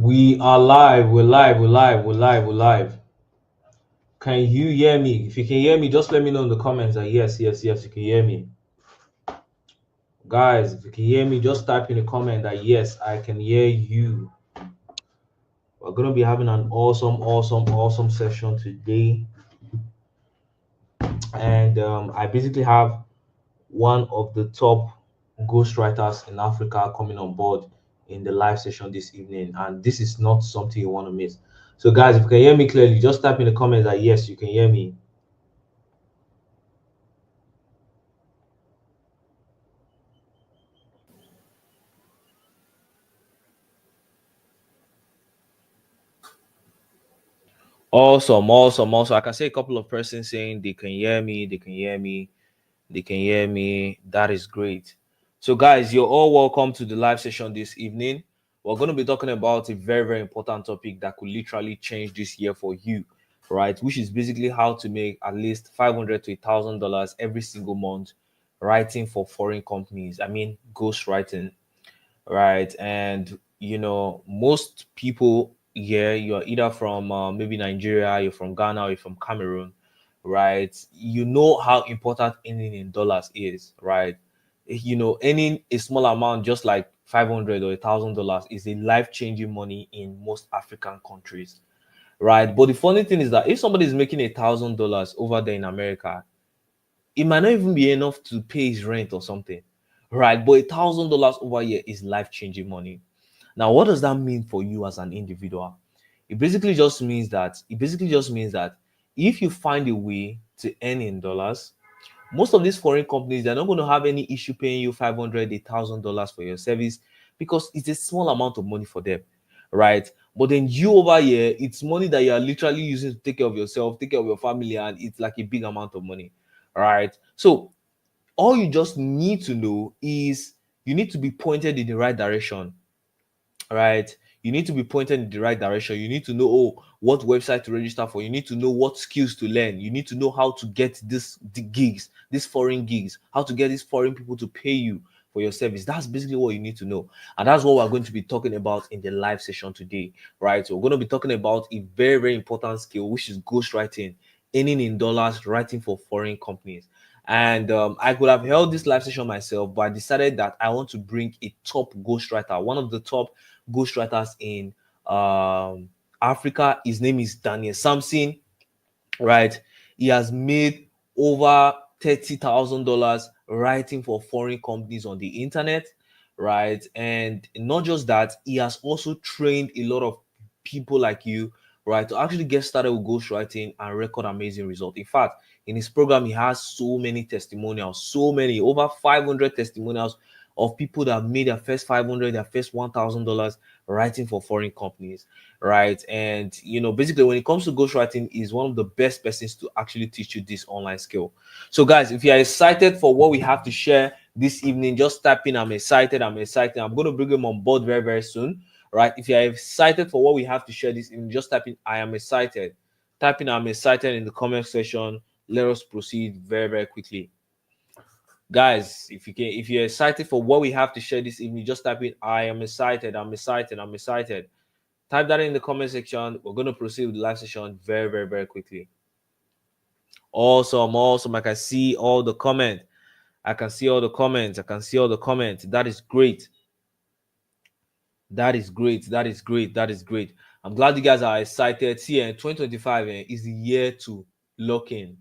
We are live. We're live. We're live. We're live. We're live. Can you hear me? If you can hear me, just let me know in the comments that yes, yes, yes, you can hear me. Guys, if you can hear me, just type in the comment that yes, I can hear you. We're gonna be having an awesome session today. And I basically have one of the top ghostwriters in Africa coming on board in the live session this evening. And this is not something you want to miss. So, guys, if you can hear me clearly, just type in the comments that yes, you can hear me. Awesome. I can see a couple of persons saying they can hear me, they can hear me, they can hear me. That is great. So, guys, you're all welcome to the live session this evening. We're going to be talking about a very important topic that could literally change this year for you, right? Which is basically how to make at least $500 to $1,000 every single month writing for foreign companies. I mean, ghostwriting, right? And most people here, you're either from maybe Nigeria, you're from Ghana, or you're from Cameroon, right? You know how important earning in dollars is, right? Earning a small amount, just like $500 or $1,000, is a life-changing money in most African countries, right? But the funny thing is that if somebody is making $1,000 over there in America, it might not even be enough to pay his rent or something, right? But $1,000 over here is life-changing money. Now, what does that mean for you as an individual? It basically just means that if you find a way to earn in dollars, most of these foreign companies, they're not going to have any issue paying you $500, $1,000 for your service, because it's a small amount of money for them, right? But then you over here, it's money that you are literally using to take care of yourself, take care of your family, and it's like a big amount of money, right? So all you just need to know is you need to be pointed in the right direction, right? You need to be pointed in the right direction. You need to know what website to register for. You need to know what skills to learn. You need to know how to get the gigs, these foreign gigs, how to get these foreign people to pay you for your service. That's basically what you need to know. And that's what we're going to be talking about in the live session today, right? So we're going to be talking about a very important skill, which is ghostwriting, earning in dollars, writing for foreign companies. And I could have held this live session myself, but I decided that I want to bring a top ghostwriter, one of the top ghostwriters in Africa. His name is Daniel Sampson, right? He has made over $30,000 writing for foreign companies on the internet, right? And not just that, he has also trained a lot of people like you, right, to actually get started with ghostwriting and record amazing results. In fact, in his program, he has so many testimonials, over 500 testimonials of people that have made their first 500, their first $1,000 writing for foreign companies, right? And basically, when it comes to ghostwriting, is one of the best persons to actually teach you this online skill. So, guys, if you are excited for what we have to share this evening, just type in "I'm excited." I'm going to bring him on board very soon, right? If you are excited for what we have to share this evening, just type in "I am excited." Type in "I'm excited" in the comment section. Let us proceed very quickly. Guys, if you're excited for what we have to share this evening, just type in "I am excited." I'm excited. Type that in the comment section. We're going to proceed with the live session very quickly. Awesome. I can see all the comments. That is great. That is great. I'm glad you guys are excited. See, 2025 is the year to lock in,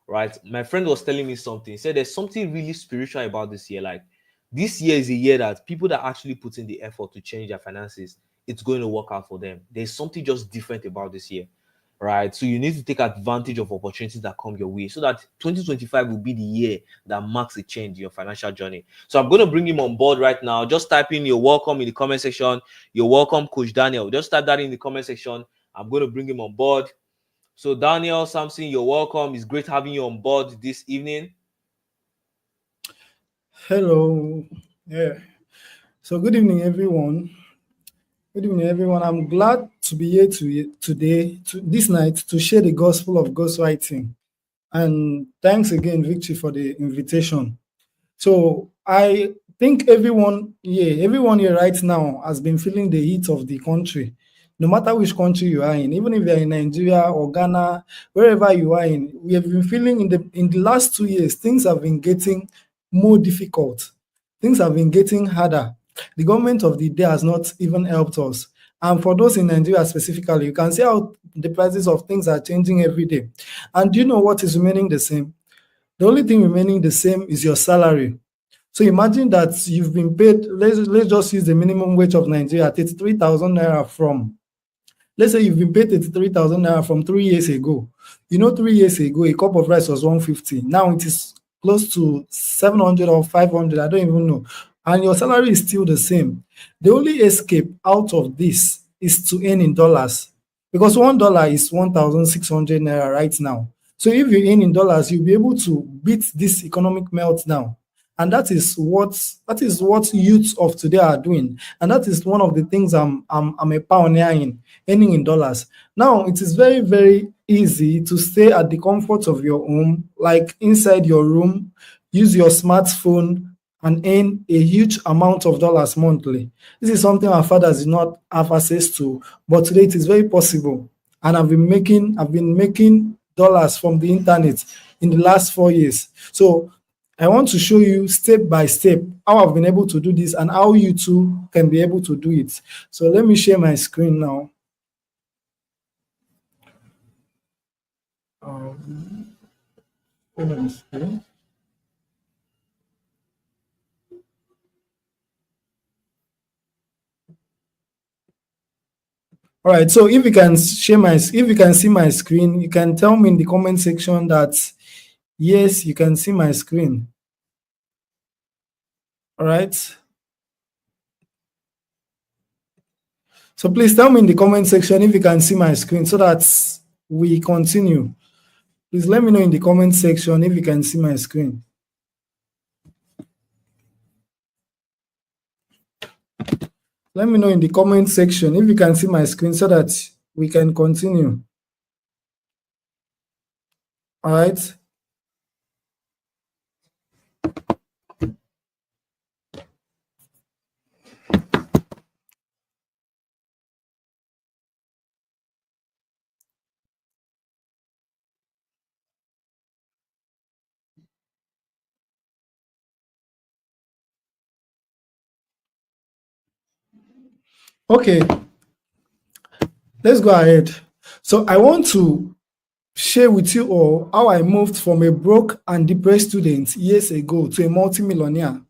right? My friend was telling me something. He said there's something really spiritual about this year. Like, this year is a year that people that actually put in the effort to change their finances, it's going to work out for them. There's something just different about this year, right? So you need to take advantage of opportunities that come your way, so that 2025 will be the year that marks a change in your financial journey. So I'm going to bring him on board right now. Just type in "you're welcome" in the comment section. You're welcome, Coach Daniel. Just type that in the comment section. I'm going to bring him on board. So Daniel Sampson, you're welcome. It's great having you on board this evening. Hello. Yeah. So good evening, everyone. I'm glad to be here this night, to share the gospel of ghostwriting. And thanks again, Victor, for the invitation. So I think everyone here right now has been feeling the heat of the country. No matter which country you are in, even if you're in Nigeria or Ghana, wherever you are in, we have been feeling in the last 2 years, things have been getting more difficult. Things have been getting harder. The government of the day has not even helped us. And for those in Nigeria specifically, you can see how the prices of things are changing every day. And do you know what is remaining the same? The only thing remaining the same is your salary. So imagine that you've been paid, let's just use the minimum wage of Nigeria, 33,000 naira from, let's say you've been paid 33,000 naira from 3 years ago. 3 years ago, a cup of rice was 150. Now it is close to 700 or 500. I don't even know. And your salary is still the same. The only escape out of this is to earn in dollars, because $1 is 1,600 naira right now. So if you earn in dollars, you'll be able to beat this economic meltdown. And that is what youths of today are doing. And that is one of the things I'm a pioneer in, earning in dollars. Now it is very, very easy to stay at the comfort of your home, like inside your room, use your smartphone and earn a huge amount of dollars monthly. This is something our fathers did not have access to, but today it is very possible. And I've been making dollars from the internet in the last 4 years. So I want to show you step by step how I've been able to do this and how you too can be able to do it. So let me share my screen now. Hold on a second. All right. So if you can see my screen, you can tell me in the comment section that yes, you can see my screen. All right. So please tell me in the comment section if you can see my screen so that we continue. Please let me know in the comment section if you can see my screen. Let me know in the comment section if you can see my screen so that we can continue. All right. Okay, let's go ahead. So I want to share with you all how I moved from a broke and depressed student years ago to a multimillionaire,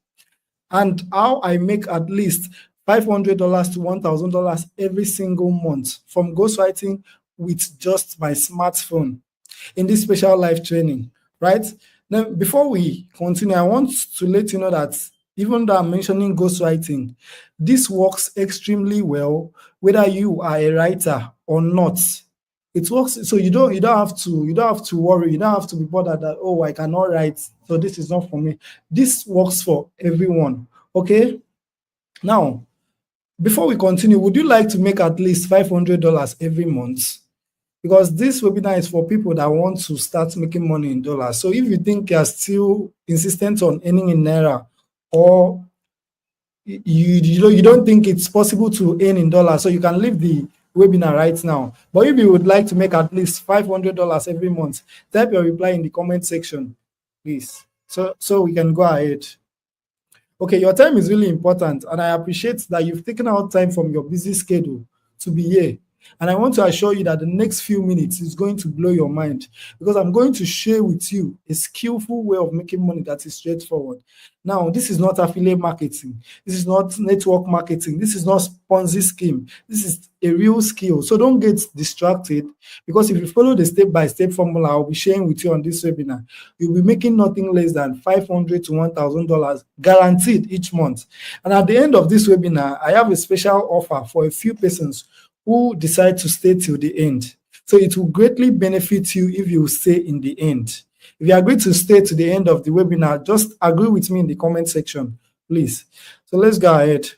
and how I make at least $500 to $1,000 every single month from ghostwriting with just my smartphone in this special life training, right? Now, before we continue, I want to let you know that even though I'm mentioning ghostwriting, this works extremely well whether you are a writer or not. It works, so you don't have to worry, you don't have to be bothered that, oh, I cannot write, so this is not for me. This works for everyone. Okay. Now, before we continue, would you like to make at least $500 every month? Because this webinar is for people that want to start making money in dollars. So if you think you're still insistent on earning in naira, or you don't think it's possible to earn in dollars, so you can leave the webinar right now. But if you would like to make at least $500 every month, type your reply in the comment section, please, so we can go ahead. Okay, your time is really important, and I appreciate that you've taken out time from your busy schedule to be here. And I want to assure you that the next few minutes is going to blow your mind, because I'm going to share with you a skillful way of making money that is straightforward. Now, this is not affiliate marketing. This is not network marketing. This is not Ponzi scheme. This is a real skill. So don't get distracted, because if you follow the step-by-step formula I'll be sharing with you on this webinar, you'll be making nothing less than $500 to $1,000 guaranteed each month. And at the end of this webinar, I have a special offer for a few persons who decide to stay till the end. So it will greatly benefit you if you stay in the end. If you agree to stay to the end of the webinar, just agree with me in the comment section, please. So let's go ahead.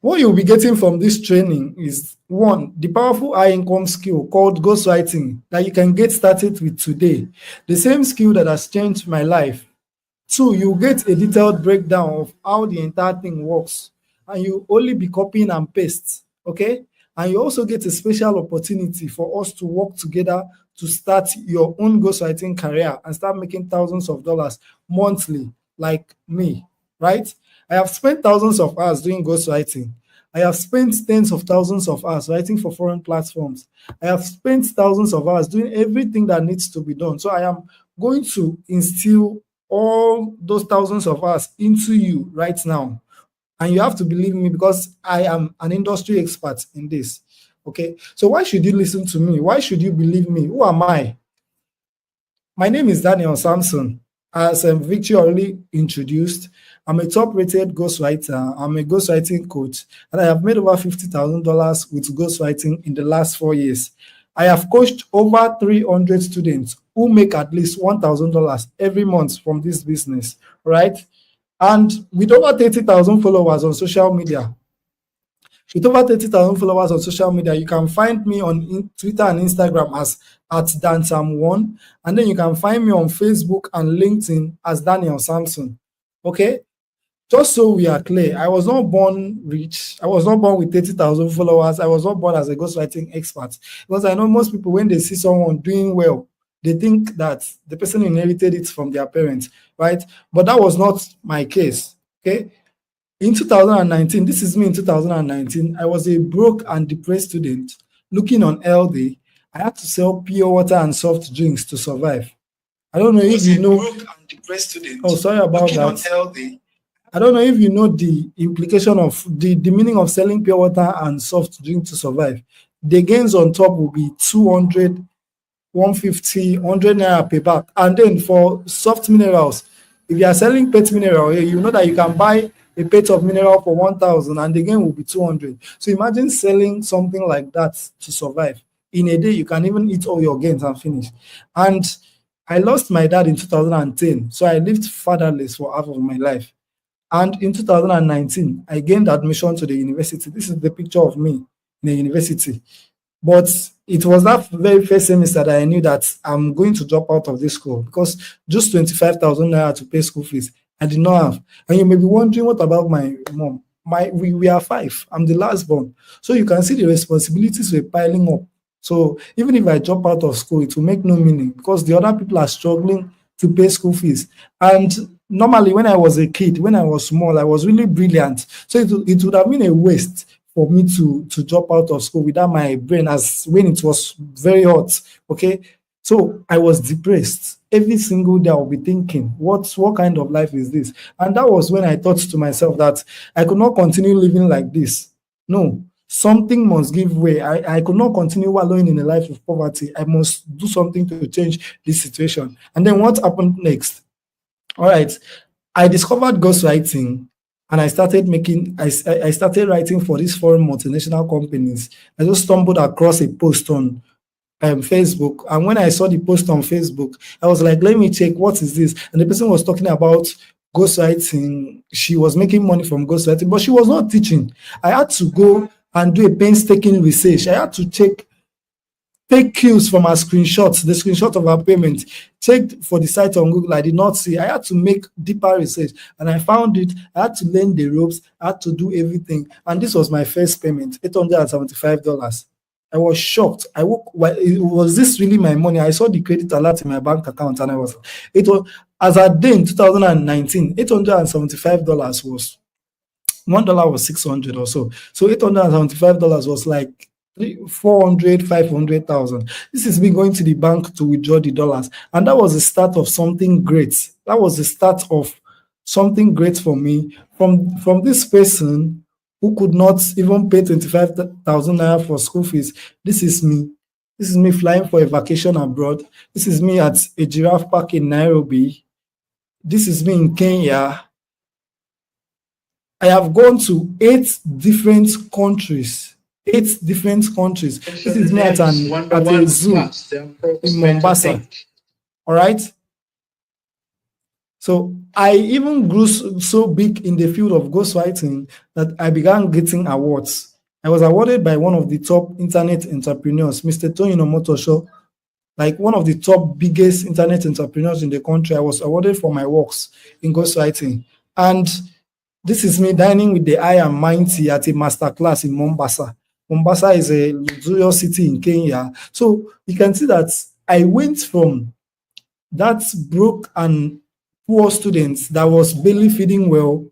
What you'll be getting from this training is, one, the powerful high income skill called ghostwriting that you can get started with today. The same skill that has changed my life. Two, you get a detailed breakdown of how the entire thing works, and you only be copying and paste. Okay. And you also get a special opportunity for us to work together to start your own ghostwriting career and start making thousands of dollars monthly, like me, right? I have spent thousands of hours doing ghostwriting. I have spent tens of thousands of hours writing for foreign platforms. I have spent thousands of hours doing everything that needs to be done. So I am going to instill all those thousands of hours into you right now. And you have to believe me because I am an industry expert in this. Okay. So why should you listen to me? Why should you believe me? Who am I? My name is Daniel Sampson. As Victor already introduced, I'm a top-rated ghostwriter. I'm a ghostwriting coach, and I have made over $50,000 with ghostwriting in the last 4 years. I have coached over 300 students who make at least $1,000 every month from this business, right? And with over 30,000 followers on social media, you can find me on Twitter and Instagram as at DanSam1. And then you can find me on Facebook and LinkedIn as Daniel Sampson. Okay? Just so we are clear, I was not born rich. I was not born with 30,000 followers. I was not born as a ghostwriting expert. Because I know most people, when they see someone doing well, they think that the person inherited it from their parents, right? But that was not my case. Okay? In 2019, this is me in 2019, I was a broke and depressed student looking unhealthy. I had to sell pure water and soft drinks to survive. I don't know if you know. Broke and depressed student. Oh, sorry about that. Unhealthy. I don't know if you know the implication of the meaning of selling pure water and soft drink to survive. The gains on top will be 200, 150, 100 naira per bag. And then for soft minerals, if you are selling pet mineral, you know that you can buy a pet of mineral for 1,000 and the gain will be 200. So imagine selling something like that to survive. In a day, you can even eat all your gains and finish. And I lost my dad in 2010, so I lived fatherless for half of my life. And in 2019, I gained admission to the university. This is the picture of me in the university. But it was that very first semester that I knew that I'm going to drop out of this school because just 25,000 naira to pay school fees, I did not have. And you may be wondering, what about my mom? We are five. I'm the last born. So you can see the responsibilities were piling up. So even if I drop out of school, it will make no meaning because the other people are struggling to pay school fees. And normally, when I was a kid, when I was small, I was really brilliant. So it would have been a waste for me to drop out of school without my brain, as when it was very hot. Okay. So I was depressed. Every single day I'll be thinking, what kind of life is this? And that was when I thought to myself that I could not continue living like this. No, something must give way. I could not continue wallowing in a life of poverty. I must do something to change this situation. And then what happened next? All right. I discovered ghostwriting and I started writing for these foreign multinational companies. I just stumbled across a post on Facebook. And when I saw the post on Facebook, I was like, let me check, what is this? And the person was talking about ghostwriting. She was making money from ghostwriting, but she was not teaching. I had to go and do a painstaking research. I had to take cues from her screenshots, the screenshot of her payment, checked for the site on Google. I did not see. I had to make deeper research and I found it. I had to learn the ropes. I had to do everything. And this was my first payment, $875. I was shocked. Was this really my money? I saw the credit alert in my bank account and it was, as at day in 2019, $875 was, $1 was 600 or so. So $875 was like 400, 500,000. This is me going to the bank to withdraw the dollars. And that was the start of something great. That was the start of something great for me from this person who could not even pay 25,000 naira for school fees. This is me. This is me flying for a vacation abroad. This is me at a giraffe park in Nairobi. This is me in Kenya. I have gone to 8 different countries. 8 different countries. This is me at a zoo in Mombasa. All right. So I even grew so big in the field of ghostwriting that I began getting awards. I was awarded by one of the top internet entrepreneurs, Mr. Tony Nomotosho, like one of the top biggest internet entrepreneurs in the country. I was awarded for my works in ghostwriting. And this is me dining with the I am mighty at a masterclass in Mombasa. Mombasa is a luxurious city in Kenya. So you can see that I went from that broke and poor students that was barely feeding well,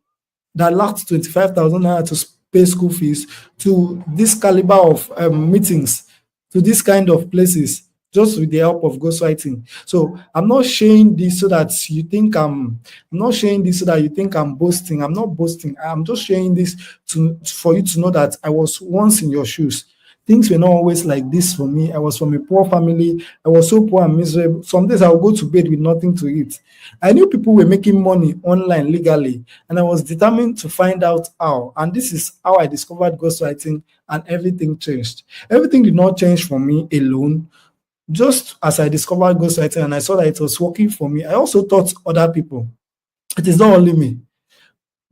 that lacked 25,000 naira to pay school fees, to this caliber of meetings, to this kind of places, just with the help of ghostwriting. So I'm not sharing this so that you think I'm not sharing this so that you think I'm boasting. I'm not boasting. I'm just sharing this to for you to know that I was once in your shoes. Things were not always like this for me. I was from a poor family. I was so poor and miserable. Some days I would go to bed with nothing to eat. I knew people were making money online legally, and I was determined to find out how. And this is how I discovered ghostwriting, and everything changed. Everything did not change for me alone. Just as I discovered ghostwriting and I saw that it was working for me, I also taught other people. It is not only me.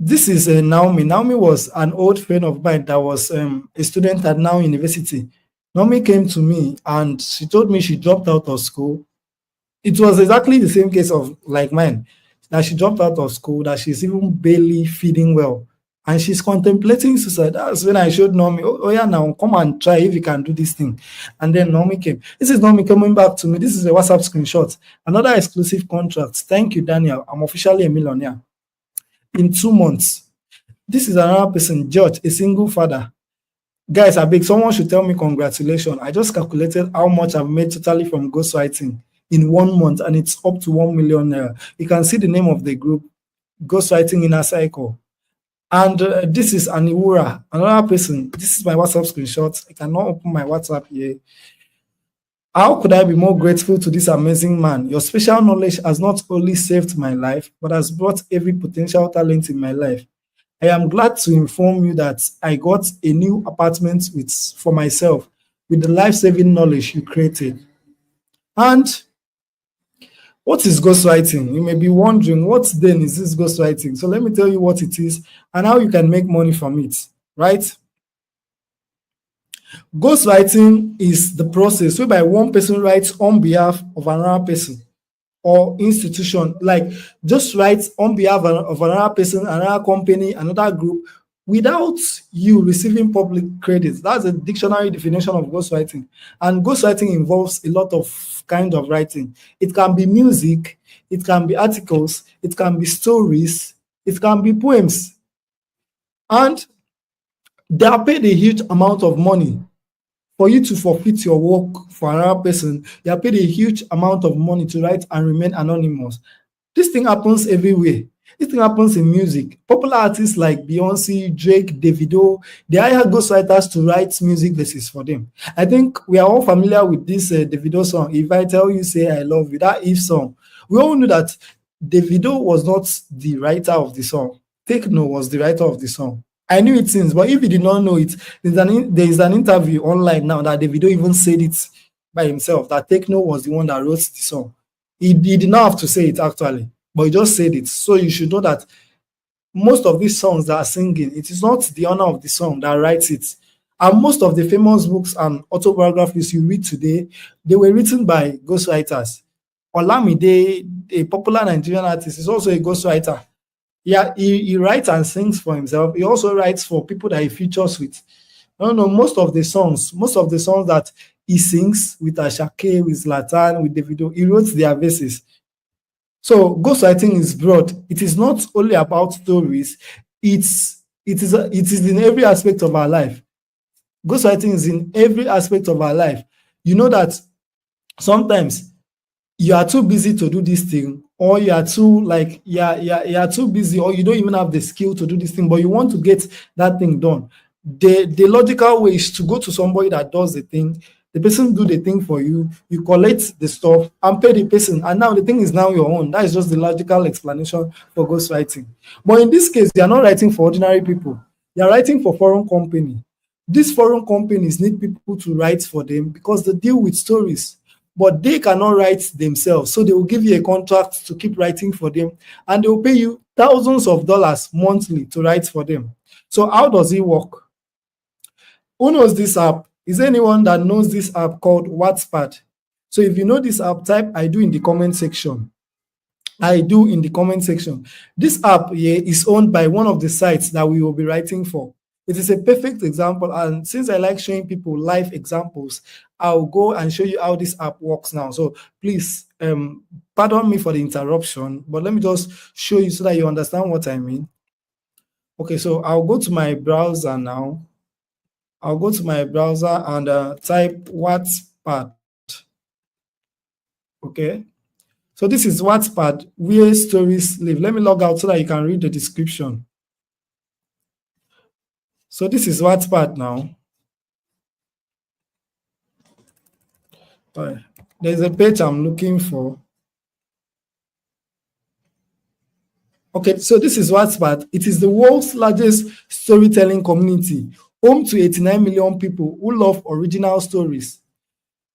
This is Naomi. Naomi was an old friend of mine that was a student at Now University. Naomi came to me and she told me she dropped out of school. It was exactly the same case of like mine, that she dropped out of school, that she's even barely feeding well, and she's contemplating suicide. That's when I showed Naomi, oh, oh yeah, now come and try if you can do this thing. And then Naomi came. This is Naomi coming back to me. This is a WhatsApp screenshot. Another exclusive contract. Thank you, Daniel. I'm officially a millionaire in 2 months. This is another person, George, a single father. Guys, I beg someone should tell me congratulations. I just calculated how much I've made totally from ghostwriting in 1 month, and it's up to 1 million naira. You can see the name of the group, Ghostwriting Inner Cycle. And this is Aniwura, another person. This is my WhatsApp screenshot. I cannot open my WhatsApp here. How could I be more grateful to this amazing man? Your special knowledge has not only saved my life, but has brought every potential talent in my life. I am glad to inform you that I got a new apartment for myself with the life-saving knowledge you created. And what is ghostwriting? You may be wondering, what then is this ghostwriting? So let me tell you what it is and how you can make money from it, right? Ghostwriting is the process whereby one person writes on behalf of another person or institution, like just write on behalf of another person, another company, another group, without you receiving public credit. That's a dictionary definition of ghostwriting. And ghostwriting involves a lot of kind of writing. It can be music, it can be articles, it can be stories, it can be poems. And they are paid a huge amount of money for you to forfeit your work for another person. You are paid a huge amount of money to write and remain anonymous. This thing happens everywhere. This thing happens in music. Popular artists like Beyonce, Drake, Davido, they hire ghostwriters to write music verses for them. I think we are all familiar with this Davido song, If I Tell You Say I Love You, that If song. We all know that Davido was not the writer of the song. Tekno was the writer of the song. I knew it since, but if you did not know it, there is an interview online now that Davido even said it by himself, that Tekno was the one that wrote the song. He did not have to say it actually, but he just said it. So you should know that most of these songs that are singing, it is not the owner of the song that writes it. And most of the famous books and autobiographies you read today, they were written by ghostwriters. Olamide, a popular Nigerian artist, is also a ghostwriter. Yeah, he writes and sings for himself. He also writes for people that he features with. No, most of the songs that he sings with Ashake, with Zlatan, with Davido, he wrote their verses. So ghostwriting is broad. It is not only about stories. It is in every aspect of our life. Ghostwriting is in every aspect of our life. You know that sometimes you are too busy to do this thing, or you are too too busy, or you don't even have the skill to do this thing, but you want to get that thing done. The logical way is to go to somebody that does the thing. The person do the thing for you, you collect the stuff and pay the person, and now the thing is now your own. That is just the logical explanation for ghostwriting. But in this case, you are not writing for ordinary people. You are writing for foreign company. These foreign companies need people to write for them because they deal with stories, but they cannot write themselves. So they will give you a contract to keep writing for them, and they will pay you thousands of dollars monthly to write for them. So how does it work? Who knows this app? Is there anyone that knows this app called Wattpad? So if you know this app, type I do in the comment section. I do in the comment section. This app here is owned by one of the sites that we will be writing for. It is a perfect example. And since I like showing people live examples, I'll go and show you how this app works now. So please, pardon me for the interruption, but let me just show you so that you understand what I mean. Okay, so I'll go to my browser now. I'll go to my browser and type Wattpad. Okay. So this is Wattpad, where stories live. Let me log out so that you can read the description. So this is Wattpad now. There's a page I'm looking for. Okay, so this is Wattpad. It is the world's largest storytelling community, home to 89 million people who love original stories.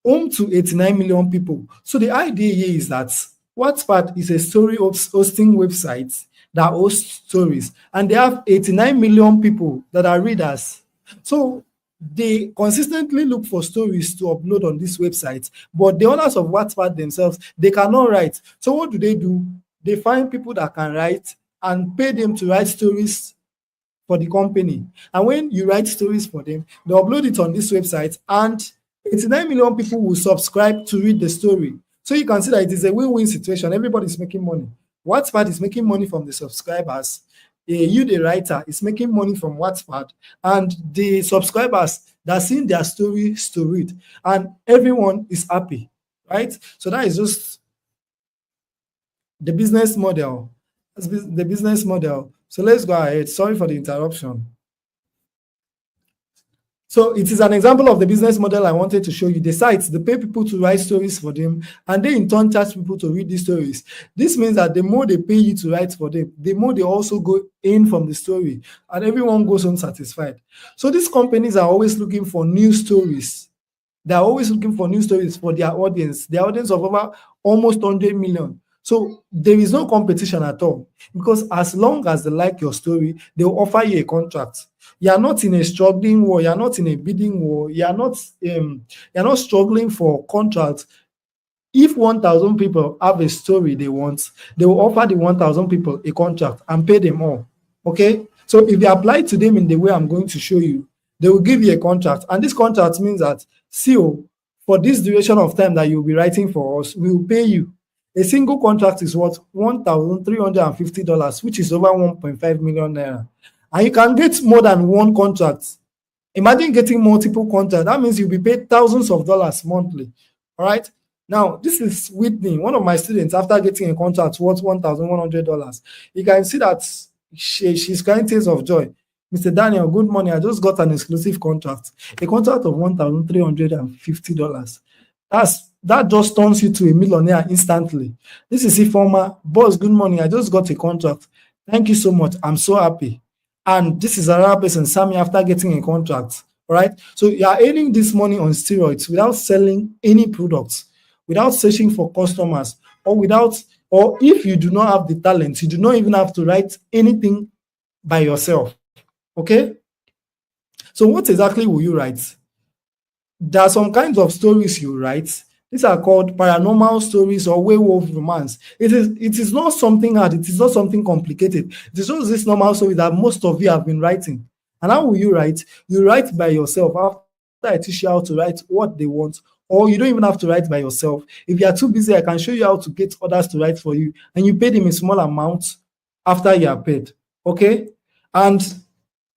Home to 89 million people. So the idea here is that Wattpad is a story hosting website that hosts stories, and they have 89 million people that are readers. So they consistently look for stories to upload on this website, but the owners of Wattpad themselves, they cannot write. So what do? They find people that can write and pay them to write stories for the company. And when you write stories for them, they upload it on this website, and 89 million people will subscribe to read the story. So you can see that it is a win-win situation. Everybody's making money. Wattpad is making money from the subscribers. You, the writer, is making money from Wattpad, and the subscribers that are seeing their stories to read, and everyone is happy, right? So that is just the business model. That's the business model. So let's go ahead. Sorry for the interruption. So it is an example of the business model I wanted to show you. The sites, they pay people to write stories for them, and they in turn charge people to read these stories. This means that the more they pay you to write for them, the more they also go in from the story, and everyone goes unsatisfied. So these companies are always looking for new stories. They're always looking for new stories for their audience of over almost 100 million. So there is no competition at all, because as long as they like your story, they'll offer you a contract. You are not in a struggling war. You are not in a bidding war. You are not struggling for contracts. If 1,000 people have a story they want, they will offer the 1,000 people a contract and pay them all. Okay? So if you apply to them in the way I'm going to show you, they will give you a contract. And this contract means that, CEO, for this duration of time that you'll be writing for us, we will pay you. A single contract is worth $1,350, which is over 1.5 million naira. And you can get more than one contract. Imagine getting multiple contracts. That means you'll be paid thousands of dollars monthly. All right. Now, this is Whitney, one of my students, after getting a contract worth $1,100. You can see that she's crying tears of joy. Mr. Daniel, good morning. I just got an exclusive contract, a contract of $1,350. That just turns you to a millionaire instantly. This is Ifoma. Boss, good morning. I just got a contract. Thank you so much. I'm so happy. And this is another person, Sammy, after getting a contract. All right. So you are earning this money on steroids without selling any products, without searching for customers, or if you do not have the talent, you do not even have to write anything by yourself. Okay. So what exactly will you write? There are some kinds of stories you write. These are called paranormal stories or werewolf romance. It is not something hard. It is not something complicated. It is just this normal story that most of you have been writing. And how will you write? You write by yourself. After I teach you how to write what they want, or you don't even have to write by yourself. If you are too busy, I can show you how to get others to write for you, and you pay them a small amount after you are paid. Okay? And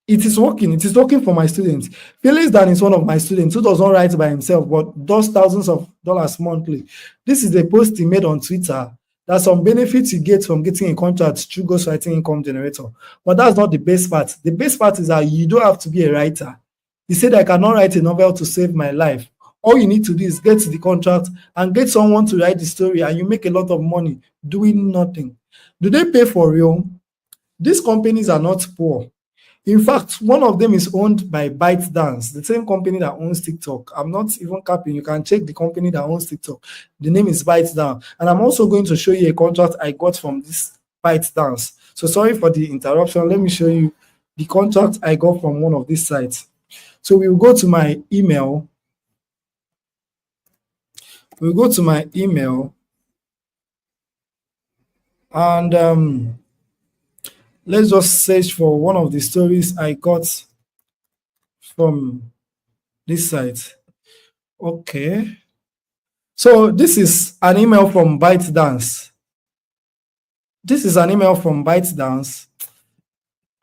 it is working. It is working for my students. Felix Dan is one of my students who does not write by himself, but does thousands of dollars monthly. This is a post he made on Twitter. There's some benefits you get from getting a contract through Ghostwriting Income Generator. But that's not the best part. The best part is that you don't have to be a writer. He said, I cannot write a novel to save my life. All you need to do is get the contract and get someone to write the story, and you make a lot of money doing nothing. Do they pay for real? These companies are not poor. In fact, one of them is owned by ByteDance, the same company that owns TikTok. I'm not even capping. You can check the company that owns TikTok. The name is ByteDance. And I'm also going to show you a contract I got from this ByteDance. So sorry for the interruption. Let me show you the contract I got from one of these sites. So we will go to my email. We'll go to my email and let's just search for one of the stories I got from this site. Okay. So this is an email from ByteDance. This is an email from ByteDance.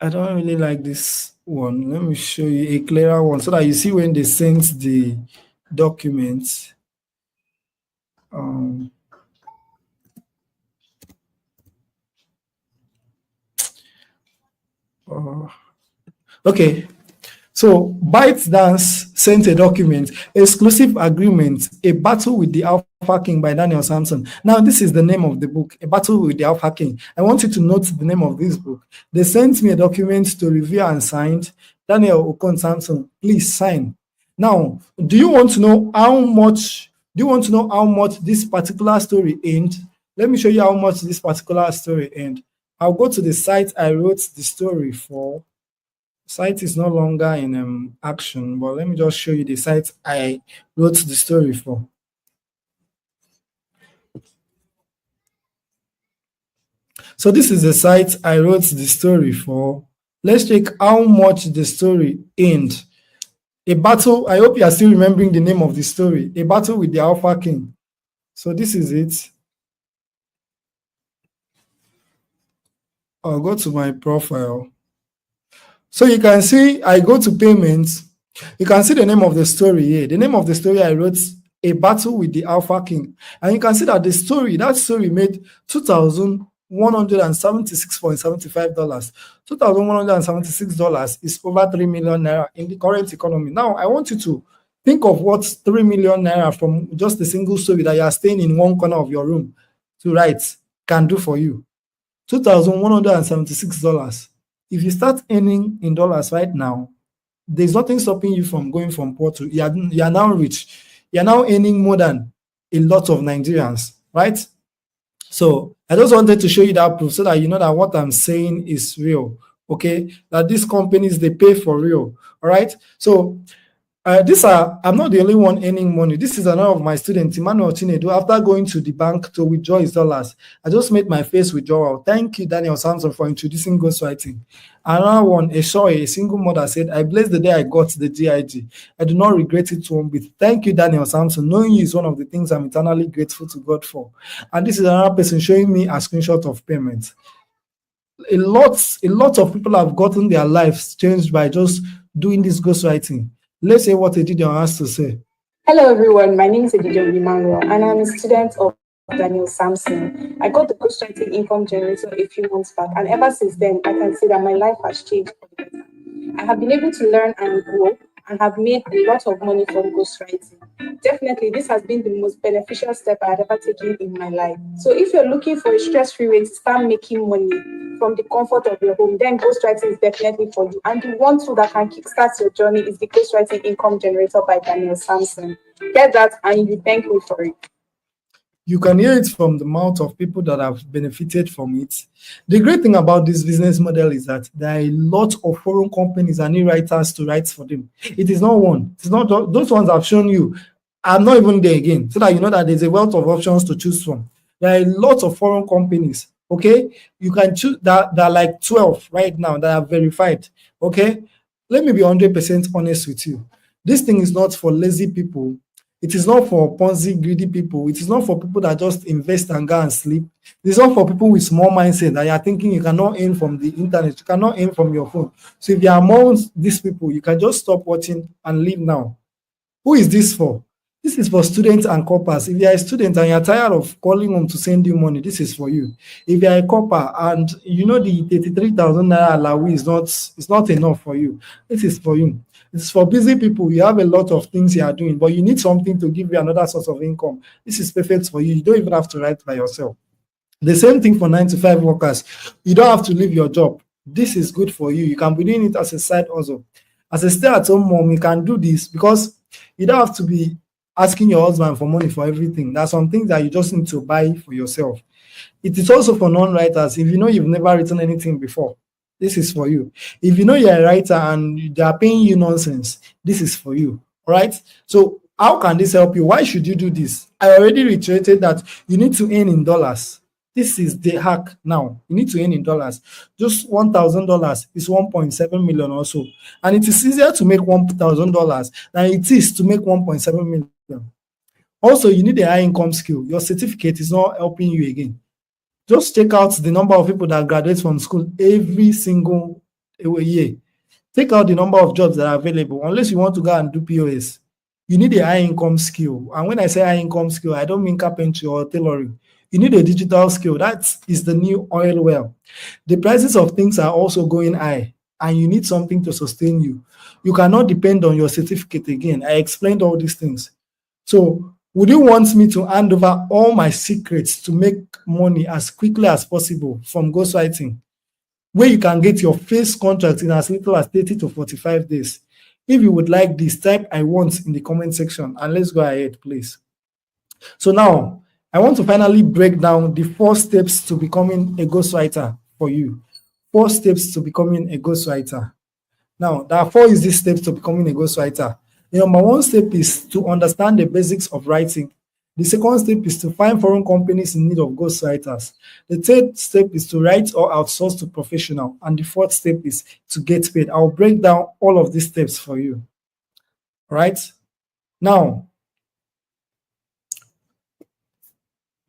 I don't really like this one. Let me show you a clearer one so that you see when they sent the document. Um, uh, okay, so ByteDance sent a document, exclusive agreement, a battle with the Alpha King by Daniel Samson. Now, this is the name of the book, A Battle with the Alpha King. I want you to note the name of this book. They sent me a document to review and signed. Daniel Okon Samson, please sign. Now, do you want to know how much? Do you want to know how much this particular story earned? Let me show you how much this particular story earned. I'll go to the site I wrote the story for. Site is no longer in action, but let me just show you the site I wrote the story for. So this is the site I wrote the story for. Let's check how much the story earned. A battle, I hope you are still remembering the name of the story, A Battle with the Alpha King. So this is it. I'll go to my profile. So you can see I go to payments. You can see the name of the story here. The name of the story I wrote, A Battle with the Alpha King. And you can see that that story made $2,176.75. $2,176 is over 3 million naira in the current economy. Now, I want you to think of what 3 million naira from just a single story that you are staying in one corner of your room to write can do for you. $2,176. If you start earning in dollars right now, there's nothing stopping you from going from poor to you are now rich. You are now earning more than a lot of Nigerians, right? So I just wanted to show you that proof so that you know that what I'm saying is real. Okay, that these companies they pay for real. All right. So I'm not the only one earning money. This is another of my students, Emmanuel Chinedu. After going to the bank to withdraw his dollars, I just made my first withdrawal. Thank you, Daniel Samson, for introducing ghostwriting. Another one, a single mother said, I bless the day I got the GIG. I do not regret it one bit. Thank you, Daniel Samson. Knowing you is one of the things I'm eternally grateful to God for. And this is another person showing me a screenshot of payment. A lot of people have gotten their lives changed by just doing this ghostwriting. Let's say what Edidion has to say. Hello everyone, my name is Edidion Emmanuel and I'm a student of Daniel Samson. I got the ghostwriting income generator a few months back and ever since then I can see that my life has changed for the better. I have been able to learn and grow and have made a lot of money from ghostwriting. Definitely, this has been the most beneficial step I had ever taken in my life. So if you're looking for a stress-free way to start making money from the comfort of your home, then ghostwriting is definitely for you. And the one tool that can kickstart your journey is the Ghostwriting Income Generator by Daniel Samson. Get that and you'll be thankful for it. You can hear it from the mouth of people that have benefited from it. The great thing about this business model is that there are a lot of foreign companies and e-writers to write for them. It is not one. It's not those ones I've shown you. I'm not even there again, so that you know that there's a wealth of options to choose from. There are a lot of foreign companies. Okay, you can choose that. There are like 12 right now that are verified. Okay, let me be 100% honest with you. This thing is not for lazy people. It is not for Ponzi greedy people. It is not for people that just invest and go and sleep. It is not for people with small mindset that you are thinking you cannot earn from the internet. You cannot earn from your phone. So if you are among these people, you can just stop watching and leave now. Who is this for? This is for students and corpers. If you are a student and you are tired of calling home to send you money, this is for you. If you are a corper and you know the 33,000 naira allowance is not enough for you, this is for you. It's for busy people. You have a lot of things you are doing, but you need something to give you another source of income. This is perfect for you. You don't even have to write by yourself. The same thing for 9 to 5 workers. You don't have to leave your job. This is good for you. You can be doing it as a side hustle. As a stay-at-home mom, you can do this because you don't have to be asking your husband for money for everything. There are some things that you just need to buy for yourself. It is also for non-writers. If you know you've never written anything before, this is for you. If you know you're a writer and they are paying you nonsense, this is for you. All right. So How can this help you? Why should you do this? I already reiterated that you need to earn in dollars. This is the hack now. You need to earn in dollars. Just $1,000 is 1.7 million or so. And it is easier to make $1,000 than it is to make 1.7 million. Also, you need a high income skill. Your certificate is not helping you again. Just check out the number of people that graduate from school every single year. Take out the number of jobs that are available, unless you want to go and do POS. You need a high income skill. And when I say high income skill, I don't mean carpentry or tailoring. You need a digital skill. That is the new oil well. The prices of things are also going high, and you need something to sustain you. You cannot depend on your certificate again. I explained all these things. So, would you want me to hand over all my secrets to make money as quickly as possible from ghostwriting, where you can get your first contract in as little as 30 to 45 days? If you would like this, type I want in the comment section, and let's go ahead, please. So now, I want to finally break down the 4 steps to becoming a ghostwriter for you. 4 steps to becoming a ghostwriter. Now, there are 4 easy steps to becoming a ghostwriter. The number 1 step is to understand the basics of writing. The second step is to find foreign companies in need of ghostwriters. The third step is to write or outsource to professional. And the fourth step is to get paid. I'll break down all of these steps for you. All right? Now,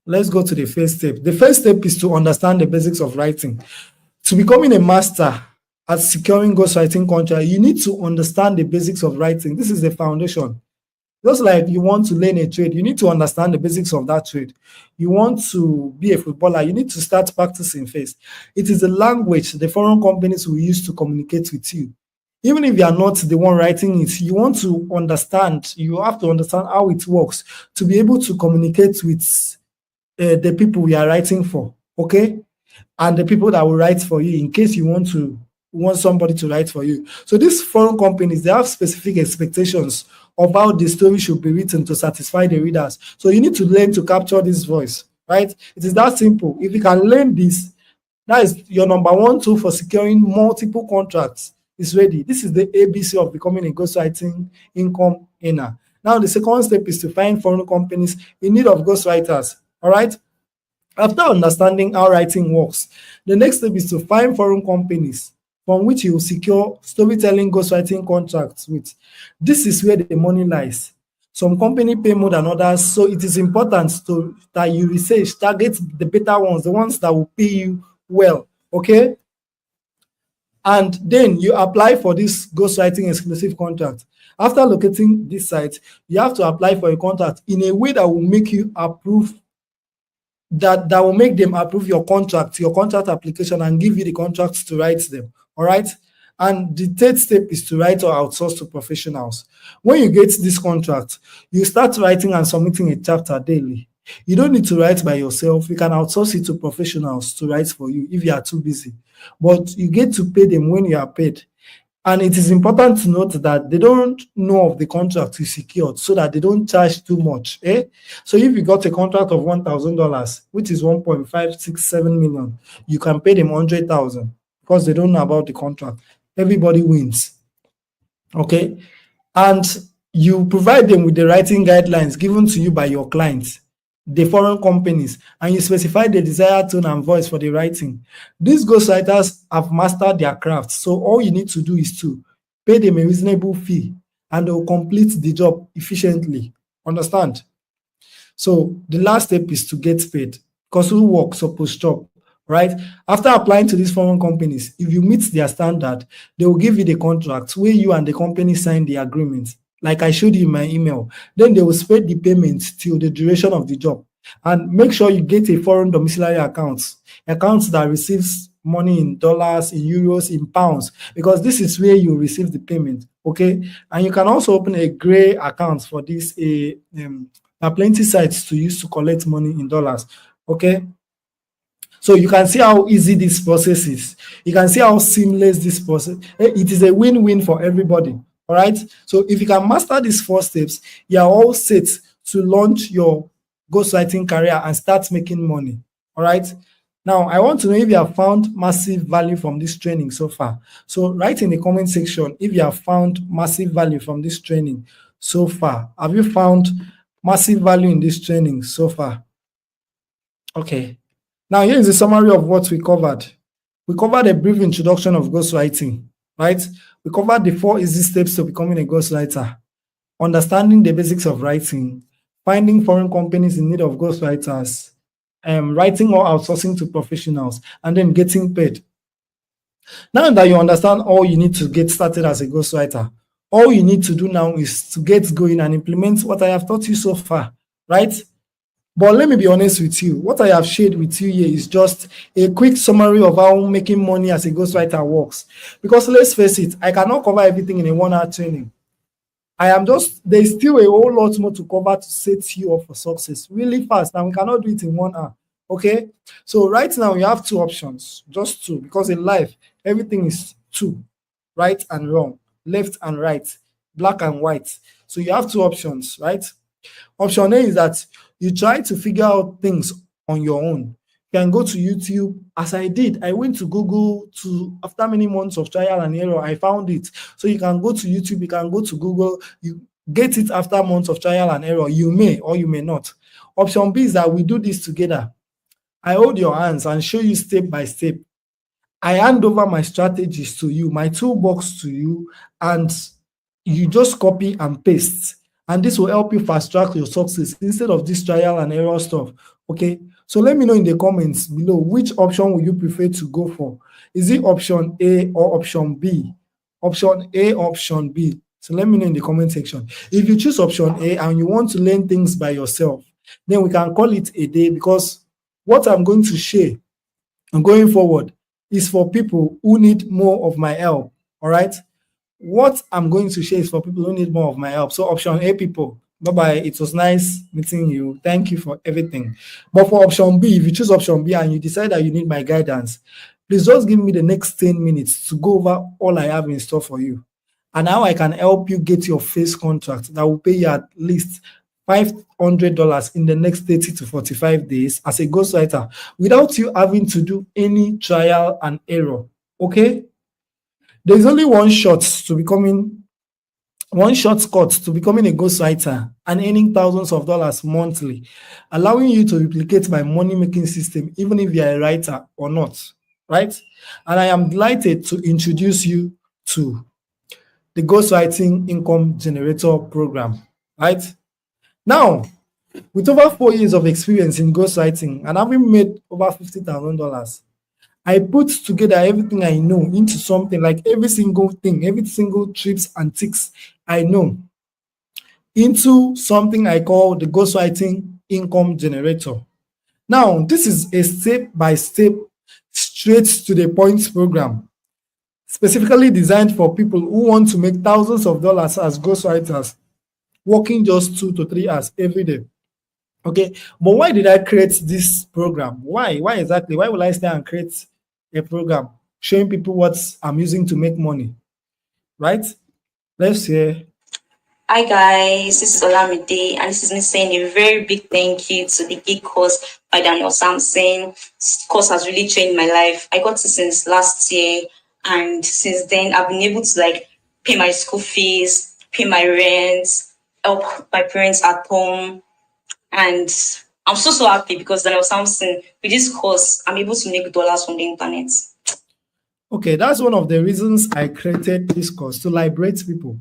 let's go to the first step. The first step is to understand the basics of writing. To becoming a master at securing ghostwriting contract, you need to understand the basics of writing. This is the foundation. Just like you want to learn a trade, you need to understand the basics of that trade. You want to be a footballer, you need to start practicing first. It is the language the foreign companies will use to communicate with you. Even if you are not the one writing it, you want to understand, you have to understand how it works to be able to communicate with the people you are writing for, okay? And the people that will write for you in case you want somebody to write for you. So these foreign companies, they have specific expectations of how the story should be written to satisfy the readers. So you need to learn to capture this voice, right? It is that simple. If you can learn this, that is your number 1 tool for securing multiple contracts. Is ready. This is the ABC of becoming a ghostwriting income earner. Now, the second step is to find foreign companies in need of ghostwriters. All right. After understanding how writing works, the next step is to find foreign companies from which you will secure storytelling ghostwriting contracts with. This is where the money lies. Some companies pay more than others, so it is important that you research, target the better ones, the ones that will pay you well, okay? And then you apply for this ghostwriting exclusive contract. After locating this site, you have to apply for a contract in a way that will make you approve, that will make them approve your contract application, and give you the contracts to write them. All right. And the third step is to write or outsource to professionals. When you get this contract, you start writing and submitting a chapter daily. You don't need to write by yourself. You can outsource it to professionals to write for you if you are too busy. But you get to pay them when you are paid. And it is important to note that they don't know of the contract you secured, so that they don't charge too much. So if you got a contract of $1,000, which is 1.567 million, you can pay them 100,000 because they don't know about the contract. Everybody wins. Okay. And you provide them with the writing guidelines given to you by your clients, the foreign companies, and you specify the desired tone and voice for the writing. These ghostwriters have mastered their craft, so all you need to do is to pay them a reasonable fee, and they'll complete the job efficiently. Understand? So the last step is to get paid, because who works supposed job, right? After applying to these foreign companies, if you meet their standard, they will give you the contract where you and the company sign the agreement, like I showed you in my email. Then they will spread the payment till the duration of the job. And make sure you get a foreign domiciliary accounts that receives money in dollars, in euros, in pounds, because this is where you receive the payment, okay? And you can also open a gray account for this. There are plenty sites to use to collect money in dollars, okay? So you can see how easy this process is. You can see how seamless this process. It is a win-win for everybody. All right. So if you can master these 4 steps, you are all set to launch your ghostwriting career and start making money. All right. Now, I want to know if you have found massive value from this training so far. So write in the comment section if you have found massive value from this training. so far? Have you found massive value in this training so far? Okay. Now, here is a summary of what we covered. We covered a brief introduction of ghostwriting, right? We covered the 4 easy steps to becoming a ghostwriter, understanding the basics of writing, finding foreign companies in need of ghostwriters, writing or outsourcing to professionals, and then getting paid. Now that you understand all you need to get started as a ghostwriter, all you need to do now is to get going and implement what I have taught you so far, right? But let me be honest with you. What I have shared with you here is just a quick summary of how making money as a ghostwriter works. Because let's face it, I cannot cover everything in a 1-hour training. There's still a whole lot more to cover to set you up for success really fast, and we cannot do it in 1 hour. Okay, so right now you have 2 options, just 2, because in life everything is 2, right and wrong, left and right, black and white. So you have 2 options, right? Option A is that you try to figure out things on your own. You can go to YouTube, as I did. I went to Google after many months of trial and error, I found it. So you can go to YouTube, you can go to Google, you get it after months of trial and error. You may or you may not. Option B is that we do this together. I hold your hands and show you step by step. I hand over my strategies to you, my toolbox to you, and you just copy and paste. And this will help you fast track your success instead of this trial and error stuff. Okay, so let me know in the comments below, which option will you prefer to go for? Is it option A or option B? Option A, option B. So let me know in the comment section. If you choose option A and you want to learn things by yourself, then we can call it a day, because what I'm going to share and going forward is for people who need more of my help. All right. What I'm going to share is for people who need more of my help. So option A, people, bye-bye. It was nice meeting you. Thank you for everything. But for option B, if you choose option B and you decide that you need my guidance, please just give me the next 10 minutes to go over all I have in store for you and how I can help you get your first contract that will pay you at least $500 in the next 30 to 45 days as a ghostwriter without you having to do any trial and error. Okay? There's only one shortcut to becoming a ghostwriter and earning thousands of dollars monthly, allowing you to replicate my money-making system, even if you're a writer or not, right? And I am delighted to introduce you to the Ghostwriting Income Generator Program, right? Now, with over 4 years of experience in ghostwriting and having made over $50,000, I put together everything I know into something, like every single thing, every single tricks and tricks I know, into something I call the Ghostwriting Income Generator. Now, this is a step-by-step, straight to the point program, specifically designed for people who want to make thousands of dollars as ghostwriters, working just 2 to 3 hours every day. Okay, but why did I create this program? Why exactly? Why will I stay and create a program showing people what I'm using to make money? Right? Let's hear. Hi guys, this is Olamide, and this is me saying a very big thank you to the Geek course by Daniel Sampson. This course has really changed my life. I got it since last year, and since then I've been able to pay my school fees, pay my rent, help my parents at home, and I'm so happy because Daniel Sampson, with this course, I'm able to make dollars from the internet. Okay, that's one of the reasons I created this course, to liberate people.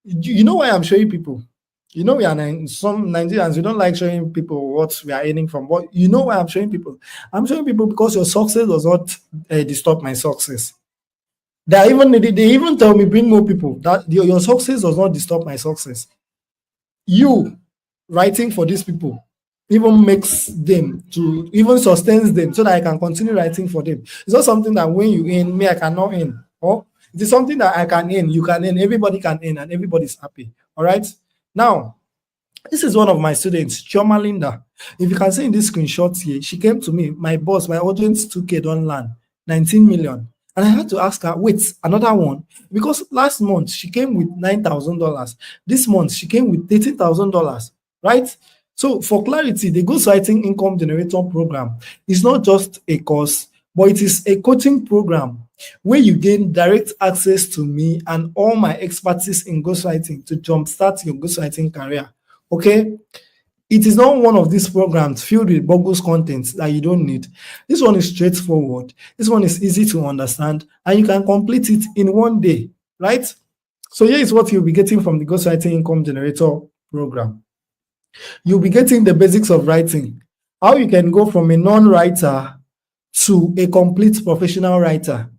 You know why I'm showing people? You know, some Nigerians, we don't like showing people what we are earning from. But you know why I'm showing people? I'm showing people because your success does not disturb my success. They even tell me, bring more people. That your success does not disturb my success. You writing for these people even makes them to even sustains them so that I can continue writing for them. It's not something that when you earn, me I cannot earn. Or it is something that I can earn, you can earn, everybody can earn, and everybody's happy. All right. Now, this is one of my students, Chioma Linda. If you can see in this screenshot here, she came to me, my boss, my audience 2K don't land 19 million. And I had to ask her, wait, another one? Because last month she came with $9,000. This month she came with $13,000, right? So for clarity, the Ghostwriting Income Generator Program is not just a course, but it is a coaching program where you gain direct access to me and all my expertise in ghostwriting to jumpstart your ghostwriting career. Okay? It is not one of these programs filled with bogus content that you don't need. This one is straightforward. This one is easy to understand, and you can complete it in one day, right? So here is what you'll be getting from the Ghostwriting Income Generator program. You'll be getting the basics of writing, how you can go from a non-writer to a complete professional writer.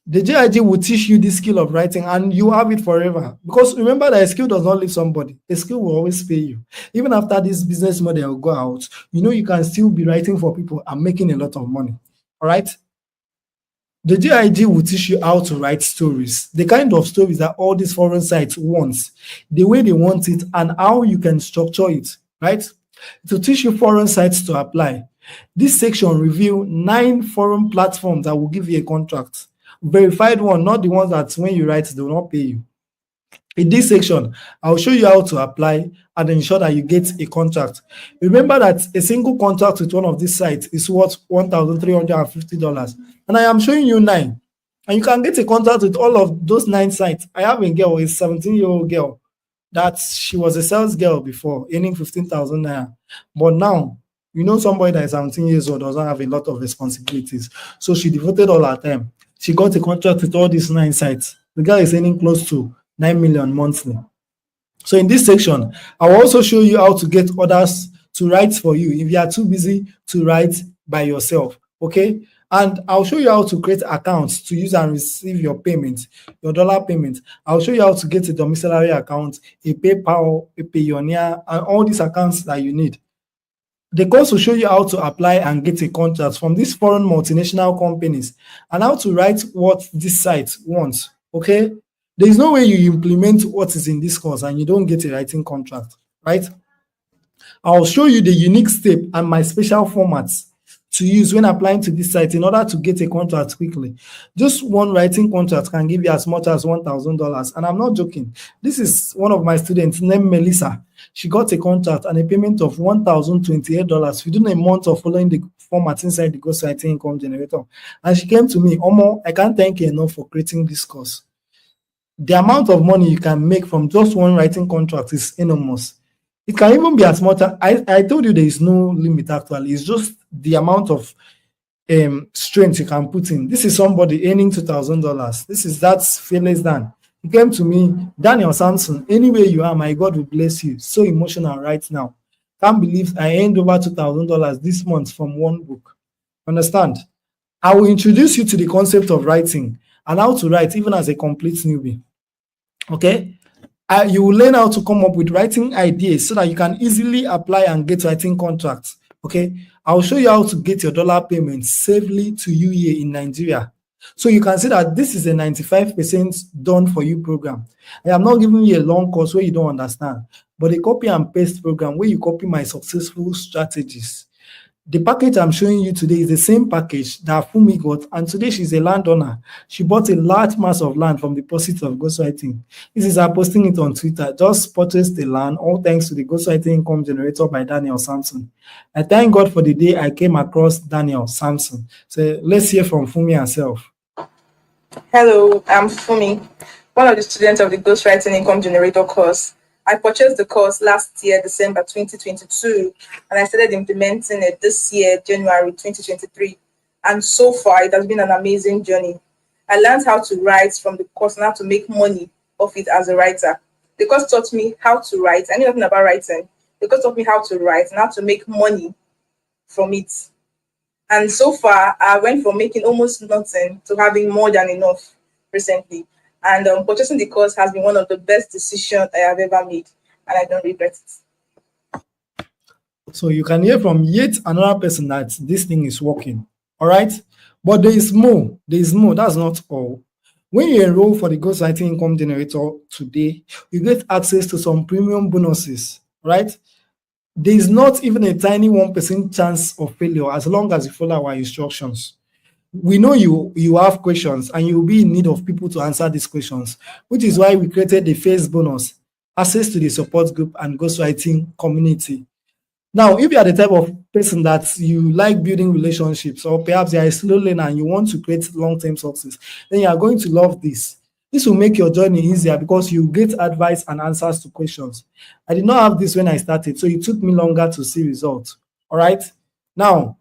The JIG will teach you the skill of writing and you have it forever. Because remember that a skill does not leave somebody. A skill will always pay you. Even after this business model will go out, you can still be writing for people and making a lot of money. All right? The JIG will teach you how to write stories, the kind of stories that all these foreign sites want, the way they want it, and how you can structure it, right? To teach you foreign sites to apply. This section reveal 9 foreign platforms that will give you a contract. Verified one, not the ones that when you write, they will not pay you. In this section, I'll show you how to apply and ensure that you get a contract. Remember that a single contract with one of these sites is worth $1,350. And I am showing you 9. And you can get a contract with all of those 9 sites. I have a girl, a 17-year-old girl, that she was a sales girl before, earning 15,000 naira. But now, somebody that is 17 years old doesn't have a lot of responsibilities. So she devoted all her time. She got a contract with all these 9 sites. The girl is earning close to 9 million monthly. So in this section, I will also show you how to get others to write for you if you are too busy to write by yourself. Okay? And I'll show you how to create accounts to use and receive your payment, your dollar payment. I'll show you how to get a domiciliary account, a PayPal, a Payoneer, and all these accounts that you need. The course will show you how to apply and get a contract from these foreign multinational companies and how to write what this site wants. Okay? There is no way you implement what is in this course and you don't get a writing contract, right? I'll show you the unique step and my special formats to use when applying to this site in order to get a contract quickly. Just one writing contract can give you as much as $1,000. And I'm not joking. This is one of my students named Melissa. She got a contract and a payment of $1,028 within a month of following the format inside the Ghostwriting Income Generator. And she came to me, Omo, I can't thank you enough for creating this course. The amount of money you can make from just one writing contract is enormous. It can even be as much as, I told you there is no limit actually. It's just the amount of strength you can put in. This is somebody earning $2,000. That's fearless Dan. He came to me, Daniel Samson, anywhere you are, my God will bless you. So emotional right now. Can't believe I earned over $2,000 this month from one book. Understand? I will introduce you to the concept of writing and how to write even as a complete newbie. Okay? You will learn how to come up with writing ideas so that you can easily apply and get writing contracts. Okay? I'll show you how to get your dollar payments safely to you here in Nigeria. So you can see that this is a 95% done for you program. I am not giving you a long course where you don't understand, but a copy and paste program where you copy my successful strategies. The package I'm showing you today is the same package that Fumi got, and today she's a landowner. She bought a large mass of land from the pursuit of ghostwriting. This is her posting it on Twitter. Just purchased the land, all thanks to the Ghostwriting Income Generator by Daniel Samson. I thank God for the day I came across Daniel Samson. So let's hear from Fumi herself. Hello, I'm Fumi, one of the students of the Ghostwriting Income Generator course. I purchased the course last year, December 2022, and I started implementing it this year, January 2023. And so far, it has been an amazing journey. I learned how to write from the course and how to make money off it as a writer. The course taught me how to write. I knew nothing about writing. The course taught me how to write and how to make money from it. And so far, I went from making almost nothing to having more than enough recently. And purchasing the course has been one of the best decisions I have ever made, and I don't regret it. So you can hear from yet another person that this thing is working. All right? But there is more. There is more. That's not all. When you enroll for the Ghostwriting Income Generator today, you get access to some premium bonuses, right? There is not even a tiny 1% chance of failure as long as you follow our instructions. We know you have questions and you will be in need of people to answer these questions, which is why we created the phase bonus, access to the support group and ghostwriting community. Now, if you are the type of person that you like building relationships, or perhaps you are a slow learner and you want to create long-term success, then you are going to love this. This will make your journey easier because you get advice and answers to questions. I did not have this when I started, so it took me longer to see results. All right. Now,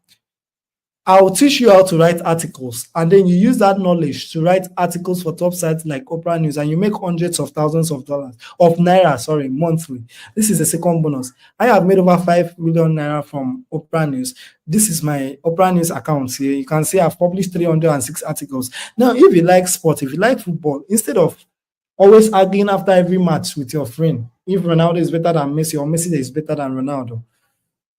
I'll teach you how to write articles, and then you use that knowledge to write articles for top sites like Oprah News, and you make hundreds of thousands of dollars of naira, sorry, monthly. This is the second bonus. I have made over 5 million naira from Oprah News. This is my Oprah News account here. You can see I've published 306 articles. Now, if you like sport, if you like football, instead of always arguing after every match with your friend, if Ronaldo is better than Messi or Messi is better than Ronaldo,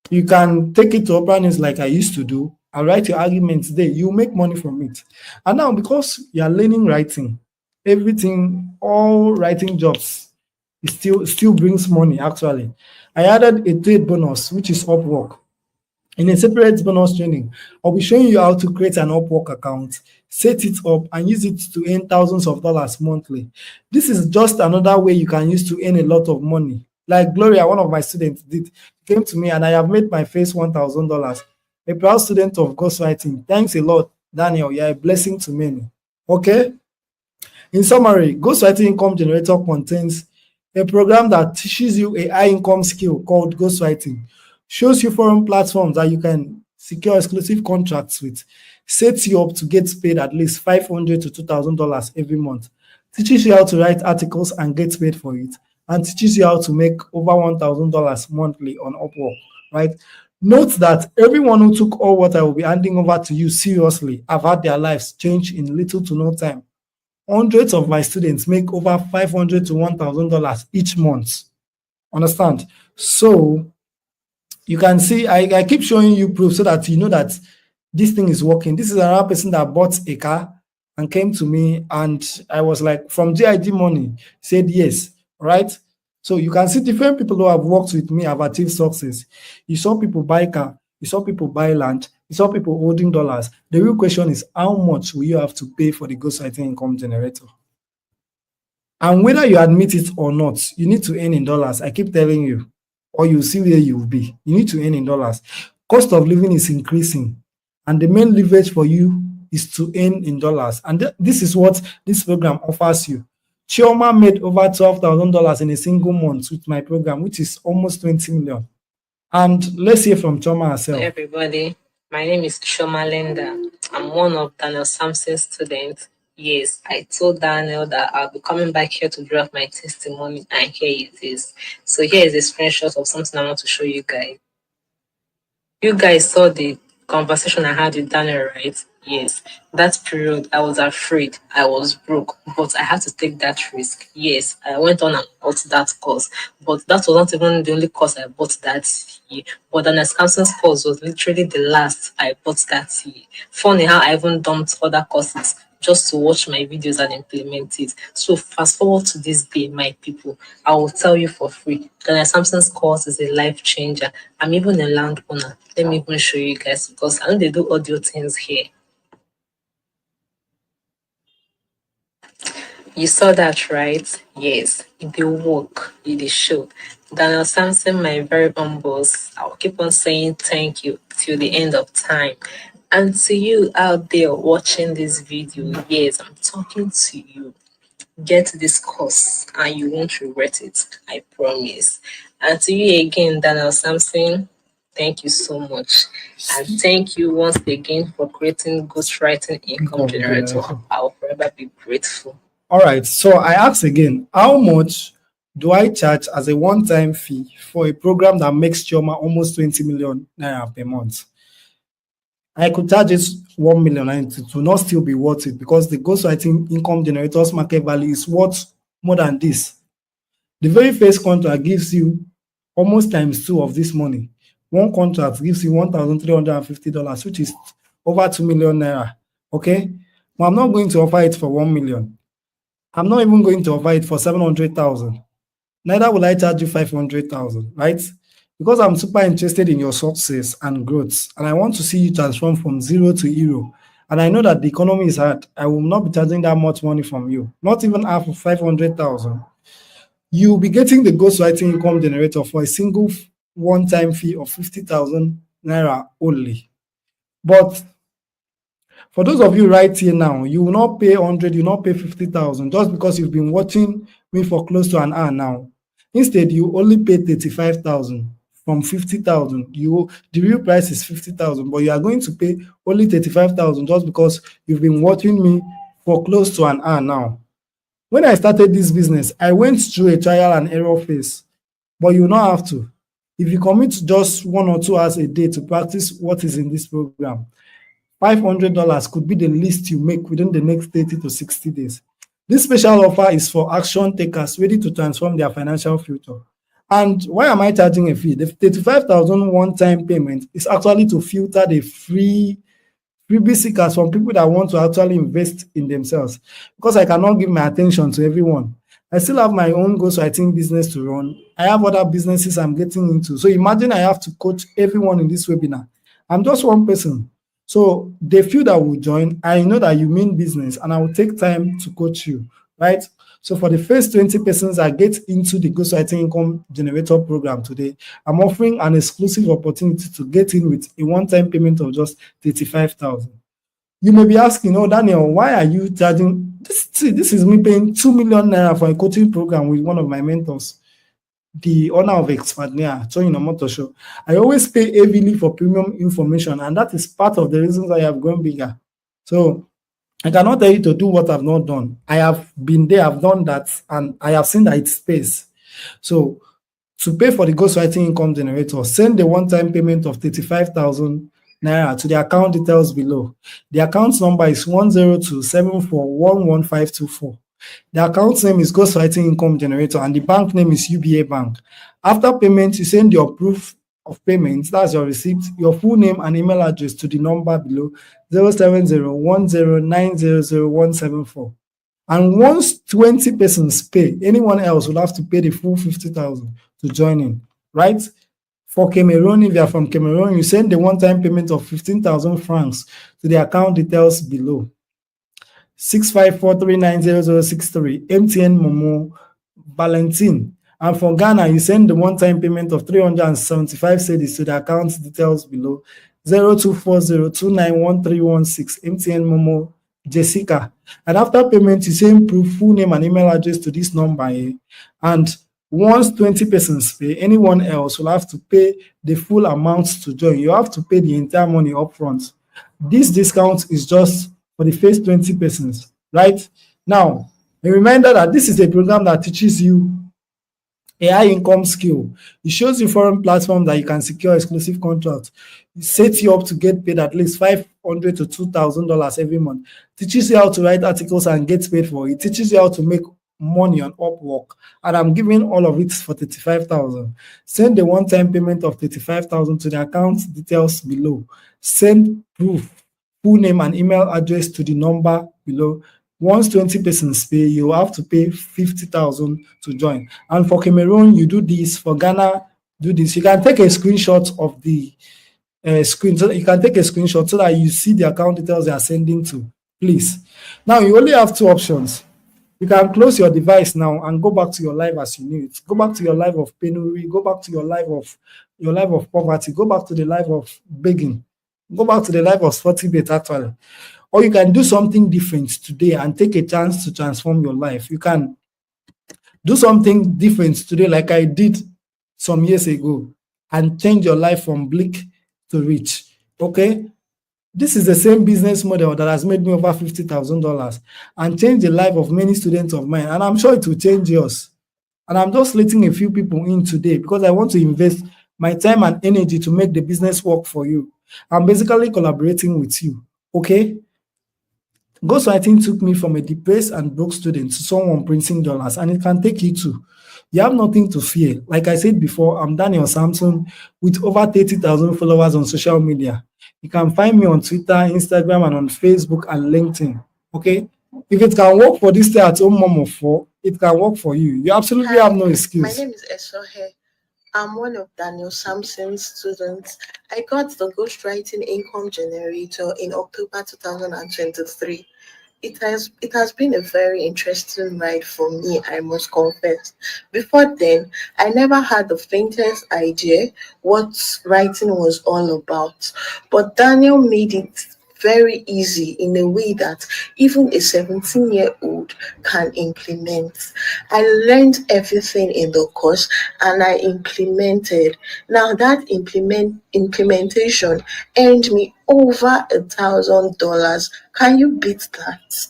you can take it to Oprah News like I used to do and write your arguments there. You make money from it. And now, because you are learning writing, everything, all writing jobs, it still brings money. Actually, I added a third bonus, which is Upwork. In a separate bonus training, I'll be showing you how to create an Upwork account, set it up, and use it to earn thousands of dollars monthly. This is just another way you can use to earn a lot of money. Like Gloria, one of my students, did came to me, and I have made my first $1,000. A proud student of ghostwriting. Thanks a lot, Daniel. You're a blessing to many. Okay. In summary, Ghostwriting Income Generator contains a program that teaches you a high income skill called ghostwriting, shows you foreign platforms that you can secure exclusive contracts with, sets you up to get paid at least $500 to $2,000 every month, teaches you how to write articles and get paid for it, and teaches you how to make over $1,000 monthly on Upwork, right? Note that everyone who took all what I will be handing over to you seriously have had their lives change in little to no time. Hundreds of my students make over $500 to $1,000 each month. Understand? So you can see, I keep showing you proof so that you know that this thing is working. This is another person that bought a car and came to me, and I was like, from JID money, said yes, right? So you can see different people who have worked with me have achieved success. You saw people buy car, you saw people buy land, you saw people holding dollars. The real question is, how much will you have to pay for the ghostwriting income generator? And whether you admit it or not, you need to earn in dollars. I keep telling you, or you see where you will be. You need to earn in dollars. Cost of living is increasing, and the main leverage for you is to earn in dollars. And this is what this program offers you. Chioma made over $12,000 in a single month with my program, which is almost 20 million. And let's hear from Chioma herself. Hello, everybody. My name is Shoma Linda. I'm one of Daniel Sampson's students. Yes, I told Daniel that I'll be coming back here to drop my testimony, and here it is. So here is a screenshot of something I want to show you guys. You guys saw the conversation I had with Daniel, right? Yes, that period I was afraid, I was broke, but I had to take that risk. Yes, I went on and bought that course, but that was not even the only course I bought that year. But the Samson's course was literally the last I bought that year. Funny how I even dumped other courses just to watch my videos and implement it. So fast forward to this day, my people, I will tell you for free. Daniel Sampson's course is a life changer. I'm even a landowner. Let me even show you guys because I know they do audio things here. You saw that, right? Yes, it will work. It is show. Daniel Sampson, my very own boss. I'll keep on saying thank you till the end of time. And to you out there watching this video, yes, I'm talking to you. Get this course and you won't regret it. I promise. And to you again, Daniel Sampson, thank you so much. And thank you once again for creating Ghostwriting Income Generator. I'll forever be grateful. All right. So I ask again, how much do I charge as a one-time fee for a program that makes Chioma almost 20 million naira per month? I could charge it 1 million and it will not still be worth it because the ghostwriting income generator's market value is worth more than this. The very first contract gives you almost times 2 of this money. One contract gives you $1,350, which is over 2 million naira. Okay, but I'm not going to offer it for 1 million. I'm not even going to offer it for 700,000. Neither will I charge you 500,000, right? Because I'm super interested in your success and growth, and I want to see you transform from zero to hero. And I know that the economy is hard. I will not be charging that much money from you, not even half of 500,000. You'll be getting the ghostwriting income generator for a single one-time fee of 50,000 naira only. But for those of you right here now, you will not pay 100, you will not pay 50,000 just because you've been watching me for close to an hour now. Instead, you only pay 35,000 from 50,000. The real price is 50,000, but you are going to pay only 35,000 just because you've been watching me for close to an hour now. When I started this business, I went through a trial and error phase, but you not have to. If you commit just 1 or 2 hours a day to practice what is in this program, $500 could be the least you make within the next 30 to 60 days. This special offer is for action takers ready to transform their financial future. And why am I charging a fee? The 35,000 one-time payment is actually to filter the freebie seekers from people that want to actually invest in themselves, because I cannot give my attention to everyone. I still have my own ghostwriting business to run. I have other businesses I'm getting into. So imagine I have to coach everyone in this webinar. I'm just one person. So the few that will join, I know that you mean business and I will take time to coach you, right? So for the first 20 persons that get into the Ghostwriting Income Generator program today, I'm offering an exclusive opportunity to get in with a one-time payment of just 35,000. You may be asking, oh, Daniel, why are you charging? This is me paying 2 million naira for a coaching program with one of my mentors, the owner of Expadnia, Tony Nomoto Show. I always pay heavily for premium information, and that is part of the reasons I have grown bigger. So I cannot tell you to do what I've not done. I have been there, I've done that, and I have seen that it pays. So to pay for the Ghostwriting Income Generator, send the one-time payment of 35,000 naira to the account details below. The account number is 10274111524. The account name is Ghostwriting Income Generator, and the bank name is UBA Bank. After payment, you send your proof of payment, that's your receipt, your full name and email address to the number below, 07010900174. And once 20 persons pay, anyone else will have to pay the full 50,000 to join in, right? For Cameroon, if you are from Cameroon, you send the one-time payment of 15,000 francs to the account details below. 654390063, MTN Momo Valentin. And for Ghana, you send the one-time payment of 375 cedis to the account details below, 0240291316, MTN Momo Jessica. And after payment, you send proof, full name and email address to this number here. And once 20 persons pay, anyone else will have to pay the full amount to join. You have to pay the entire money upfront. This discount is just for the first 20 persons, right? Now, a reminder that this is a program that teaches you a high income skill. It shows you foreign platform that you can secure exclusive contracts. It sets you up to get paid at least $500 to $2,000 every month. Teaches you how to write articles and get paid for it. It teaches you how to make money on Upwork. And I'm giving all of it for 35,000. Send the one-time payment of 35,000 to the account details below. Send proof, full name and email address to the number below. Once 20 persons pay, you have to pay 50,000 to join. And for Cameroon, you do this. For Ghana, do this. You can take a screenshot of the screen. So you can take a screenshot so that you see the account details they are sending to. Please. Now, you only have two options. You can close your device now and go back to your life as you knew it. Go back to your life of penury. Go back to your life of poverty. Go back to the life of begging. Go back to the life of sporty bait, actually. Or you can do something different today and take a chance to transform your life. You can do something different today, like I did some years ago, and change your life from bleak to rich. Okay? This is the same business model that has made me over $50,000 and changed the life of many students of mine. And I'm sure it will change yours. And I'm just letting a few people in today because I want to invest my time and energy to make the business work for you. I'm basically collaborating with you. Okay? Ghostwriting took me from a depressed and broke student to someone printing dollars, and it can take you too. You have nothing to fear. Like I said before, I'm Daniel Samson with over 30,000 followers on social media. You can find me on Twitter, Instagram, and on Facebook and LinkedIn. Okay? If it can work for this stay-at-home mom of four, it can work for you. You absolutely have no excuse. My name is Esohe. I'm one of Daniel Samson's students. I got the Ghostwriting Income Generator in October 2023. it has been a very interesting ride for me, I must confess. Before then, I never had the faintest idea what writing was all about. But Daniel made it very easy in a way that even a 17-year-old can implement. I learned everything in the course and I implemented. Now that implementation earned me over $1,000. Can you beat that?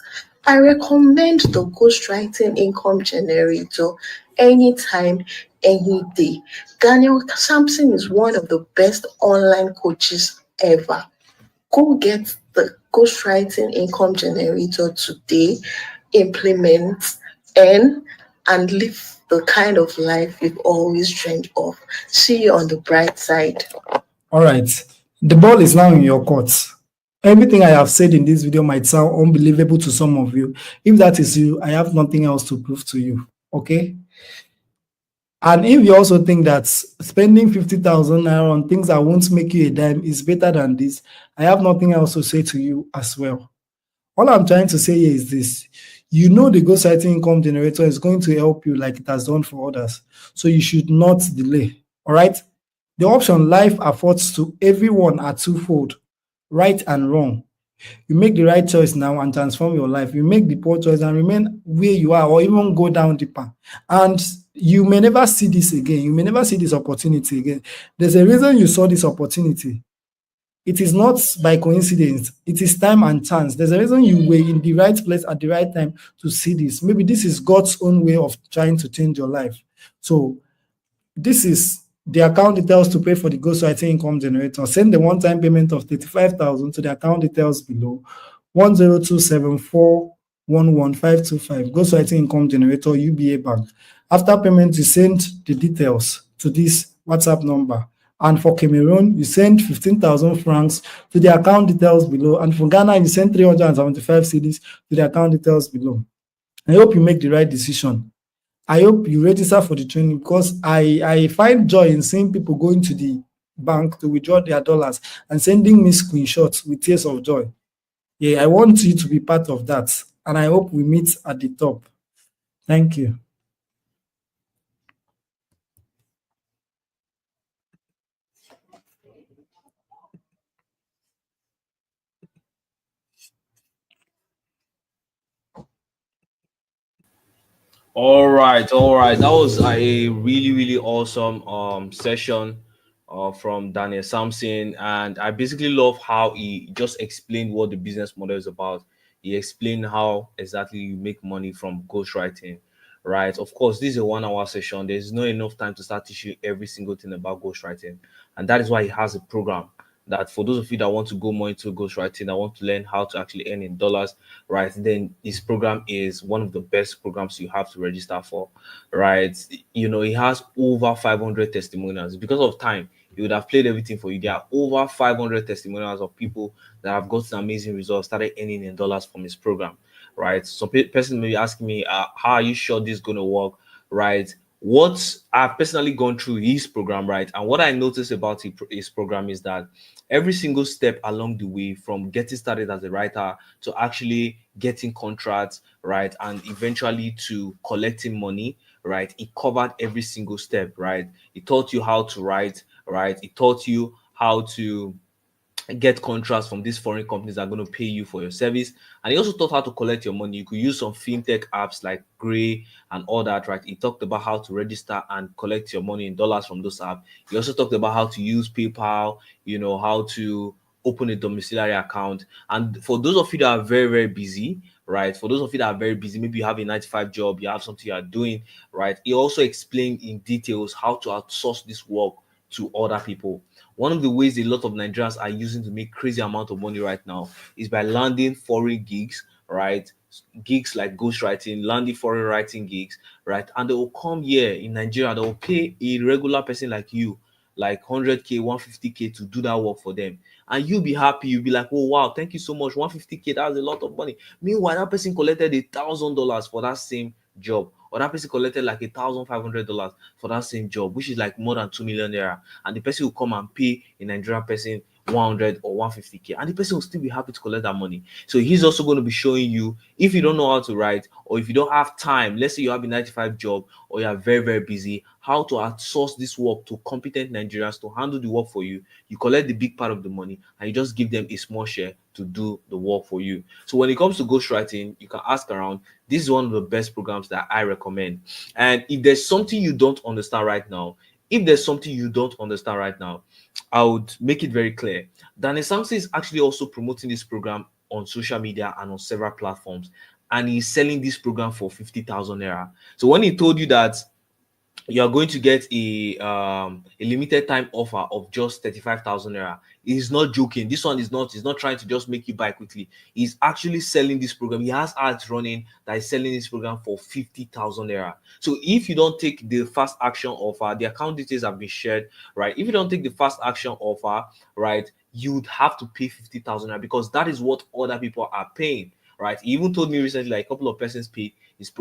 I recommend the ghostwriting income generator anytime, any day. Daniel Sampson is one of the best online coaches ever. Go get the ghostwriting income generator today, implement, earn, and live the kind of life you've always dreamed of. See you on the bright side. All right. The ball is now in your court. Everything I have said in this video might sound unbelievable to some of you. If that is you, I have nothing else to prove to you. Okay? And if you also think that spending 50,000 naira on things that won't make you a dime is better than this, I have nothing else to say to you as well. All I'm trying to say here is this. You know the ghostwriting income generator is going to help you like it has done for others. So you should not delay. All right? The option life affords to everyone are twofold, right and wrong. You make the right choice now and transform your life. You make the poor choice and remain where you are or even go down deeper. And you may never see this again. You may never see this opportunity again. There's a reason you saw this opportunity. It is not by coincidence. It is time and chance. There's a reason you were in the right place at the right time to see this. Maybe this is God's own way of trying to change your life. So this is the account details to pay for the ghostwriting income generator. Send the one-time payment of 35,000 to the account details below 10274111525 ghostwriting income generator UBA Bank. After payment, you send the details to this WhatsApp number. And for Cameroon, you send 15,000 francs to the account details below. And for Ghana, you send 375 cedis to the account details below. I hope you make the right decision. I hope you register for the training because I find joy in seeing people going to the bank to withdraw their dollars and sending me screenshots with tears of joy. Yeah, I want you to be part of that. And I hope we meet at the top. Thank you. All right. That was a really, really awesome session from Daniel Sampson, and I basically love how he just explained what the business model is about. He explained how exactly you make money from ghostwriting, right? Of course, this is a 1 hour session. There's not enough time to start teaching every single thing about ghostwriting, and that is why he has a program that for those of you that want to go more into ghostwriting, that want to learn how to actually earn in dollars, right? Then this program is one of the best programs you have to register for, right? You know, it has over 500 testimonials. Because of time, he would have played everything for you. There are over 500 testimonials of people that have gotten amazing results, started earning in dollars from his program, right? Some person may be asking me, how are you sure this is going to work, right? What I've personally gone through his program, right? And what I noticed about his program is that every single step along the way, from getting started as a writer to actually getting contracts, right, and eventually to collecting money, right, it covered every single step, right? It taught you how to write, right? It taught you how to get contracts from these foreign companies that are going to pay you for your service. And he also taught how to collect your money. You could use some fintech apps like Gray and all that, right? He talked about how to register and collect your money in dollars from those apps. He also talked about how to use PayPal, you know, how to open a domiciliary account. And for those of you that are very, very busy, right? For those of you that are very busy, maybe you have a 9 to 5 job, you have something you are doing, right? He also explained in details how to outsource this work to other people. One of the ways a lot of Nigerians are using to make crazy amount of money right now is by landing foreign gigs, right? Gigs like ghostwriting, landing foreign writing gigs, right? And they will come here in Nigeria, they will pay a regular person like you like 100K, 150K to do that work for them. And you'll be happy, you'll be like, oh wow, thank you so much. 150K, that's a lot of money. Meanwhile, that person collected $1,000 for that same job, or that person collected like $1,500 for that same job, which is like more than 2 million naira. And the person will come and pay a Nigerian person 100 or 150k, and the person will still be happy to collect that money. So he's also going to be showing you, if you don't know how to write, or if you don't have time, let's say you have a 9 to 5 job, or you are very, very busy, how to outsource this work to competent Nigerians to handle the work for you. You collect the big part of the money and you just give them a small share to do the work for you. So when it comes to ghostwriting, you can ask around. This is one of the best programs that I recommend. And if there's something you don't understand right now, I would make it very clear. Daniel Samson is actually also promoting this program on social media and on several platforms, and he's selling this program for 50,000 naira. So when he told you that you are going to get a limited time offer of just 35,000 naira, he's not joking. This one is not, he's not trying to just make you buy quickly. He's actually selling this program. He has ads running that is selling this program for 50,000 naira. So if you don't take the fast action offer, the account details have been shared, right? If you don't take the fast action offer, right, you'd have to pay 50,000 naira, because that is what other people are paying, right? He even told me recently, like a couple of persons paid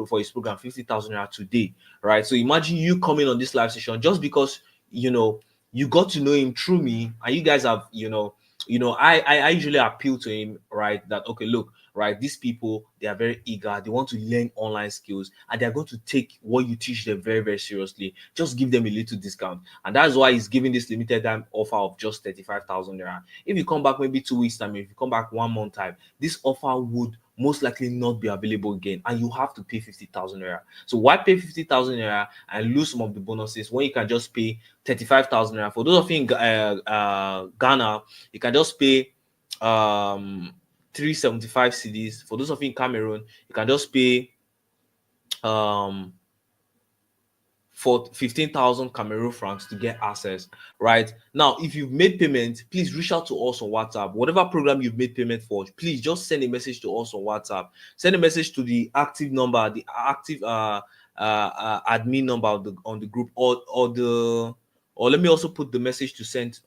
for his program 50,000 naira today, right? So imagine you coming on this live session just because you got to know him through me, and you guys have I usually appeal to him, right? That okay, look, right, these people, they are very eager, they want to learn online skills, and they're going to take what you teach them very, very seriously. Just give them a little discount, and that's why he's giving this limited time offer of just 35,000 naira. If you come back maybe 2 weeks time, if you come back 1 month time, this offer would most likely not be available again, and you have to pay 50,000 naira. So why pay 50,000 naira and lose some of the bonuses when you can just pay 35,000 naira? For those of you in Ghana, you can just pay 375 cedis. For those of you in Cameroon, you can just pay um for 15,000 Cameroon francs to get access. Right now, if you've made payment, please reach out to us on WhatsApp. Whatever program you've made payment for, please just send a message to us on WhatsApp. Send a message to the active number, the active admin number on the group, or let me also put the message to send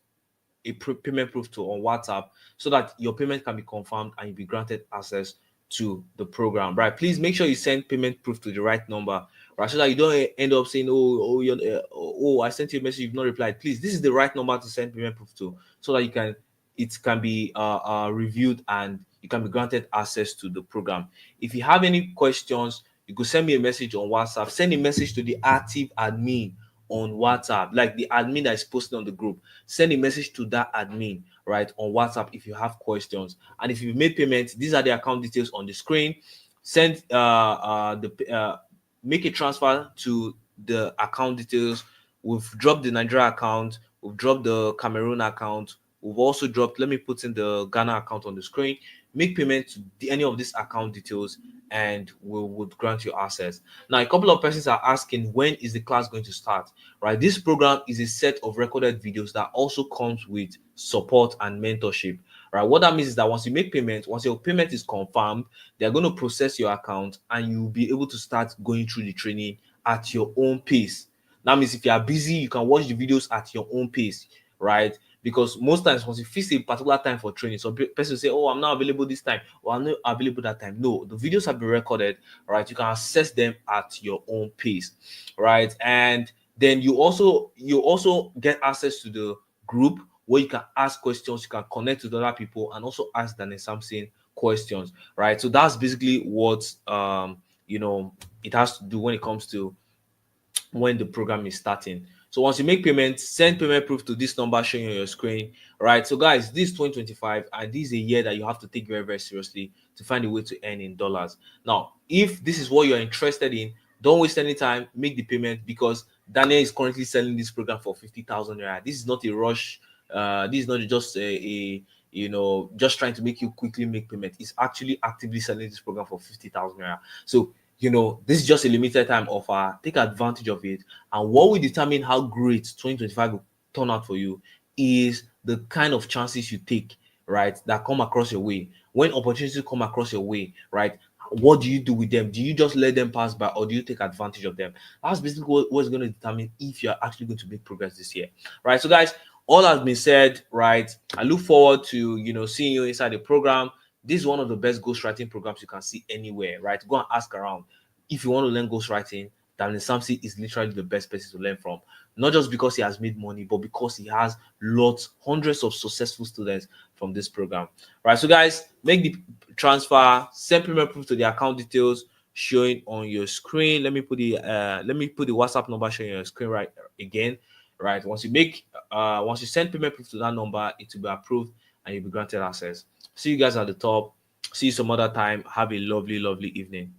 a payment proof to on WhatsApp, so that your payment can be confirmed and you'll be granted access to the program. Right? Please make sure you send payment proof to the right number, right? So that you don't end up saying, I sent you a message, you've not replied. Please, this is the right number to send payment proof to, so that it can be reviewed and you can be granted access to the program. If you have any questions, you could send me a message on WhatsApp. Send a message to the active admin on WhatsApp, like the admin that is posted on the group. Send a message to that admin, right, on WhatsApp if you have questions. And if you've made payments, these are the account details on the screen. Send make a transfer to the account details. We've dropped the Nigeria account, we've dropped the Cameroon account, we've also dropped, let me put in the Ghana account on the screen. Make payment to any of these account details and we would grant you access. Now, a couple of persons are asking, when is the class going to start? Right, this program is a set of recorded videos that also comes with support and mentorship. Right, what that means is that once you make payment, once your payment is confirmed, they're going to process your account and you'll be able to start going through the training at your own pace. That means if you are busy, you can watch the videos at your own pace, right? Because most times, once you fix a particular time for training, some person say, "Oh, I'm not available this time," or "I'm not available that time." No, the videos have been recorded, right? You can access them at your own pace, right? And then you also get access to the group where you can ask questions, you can connect with other people, and also ask Daniel Samson questions, right? So that's basically what it has to do when it comes to when the program is starting. So once you make payment, send payment proof to this number showing on your screen. Right. So guys, this is 2025, and this is a year that you have to take very, very seriously to find a way to earn in dollars. Now, if this is what you're interested in, don't waste any time, make the payment, because Daniel is currently selling this program for 50,000 naira. This is not a rush. This is not just just trying to make you quickly make payment. It's actually actively selling this program for 50,000 naira. So this is just a limited time offer. Take advantage of it. And what will determine how great 2025 will turn out for you is the kind of chances you take, right, that come across your way. When opportunities come across your way, right, what do you do with them? Do you just let them pass by, or do you take advantage of them? That's basically what's going to determine if you're actually going to make progress this year, right? So, guys, all has been said, right? I look forward to seeing you inside the program. This is one of the best ghostwriting programs you can see anywhere, right? Go and ask around. If you want to learn ghostwriting, Daniel Samson is literally the best person to learn from. Not just because he has made money, but because he has hundreds of successful students from this program. Right. So guys, make the transfer, send payment proof to the account details showing on your screen. Let me put the WhatsApp number showing on your screen right again. Right. Once you send payment proof to that number, it will be approved and you'll be granted access. See you guys at the top. See you some other time. Have a lovely, lovely evening.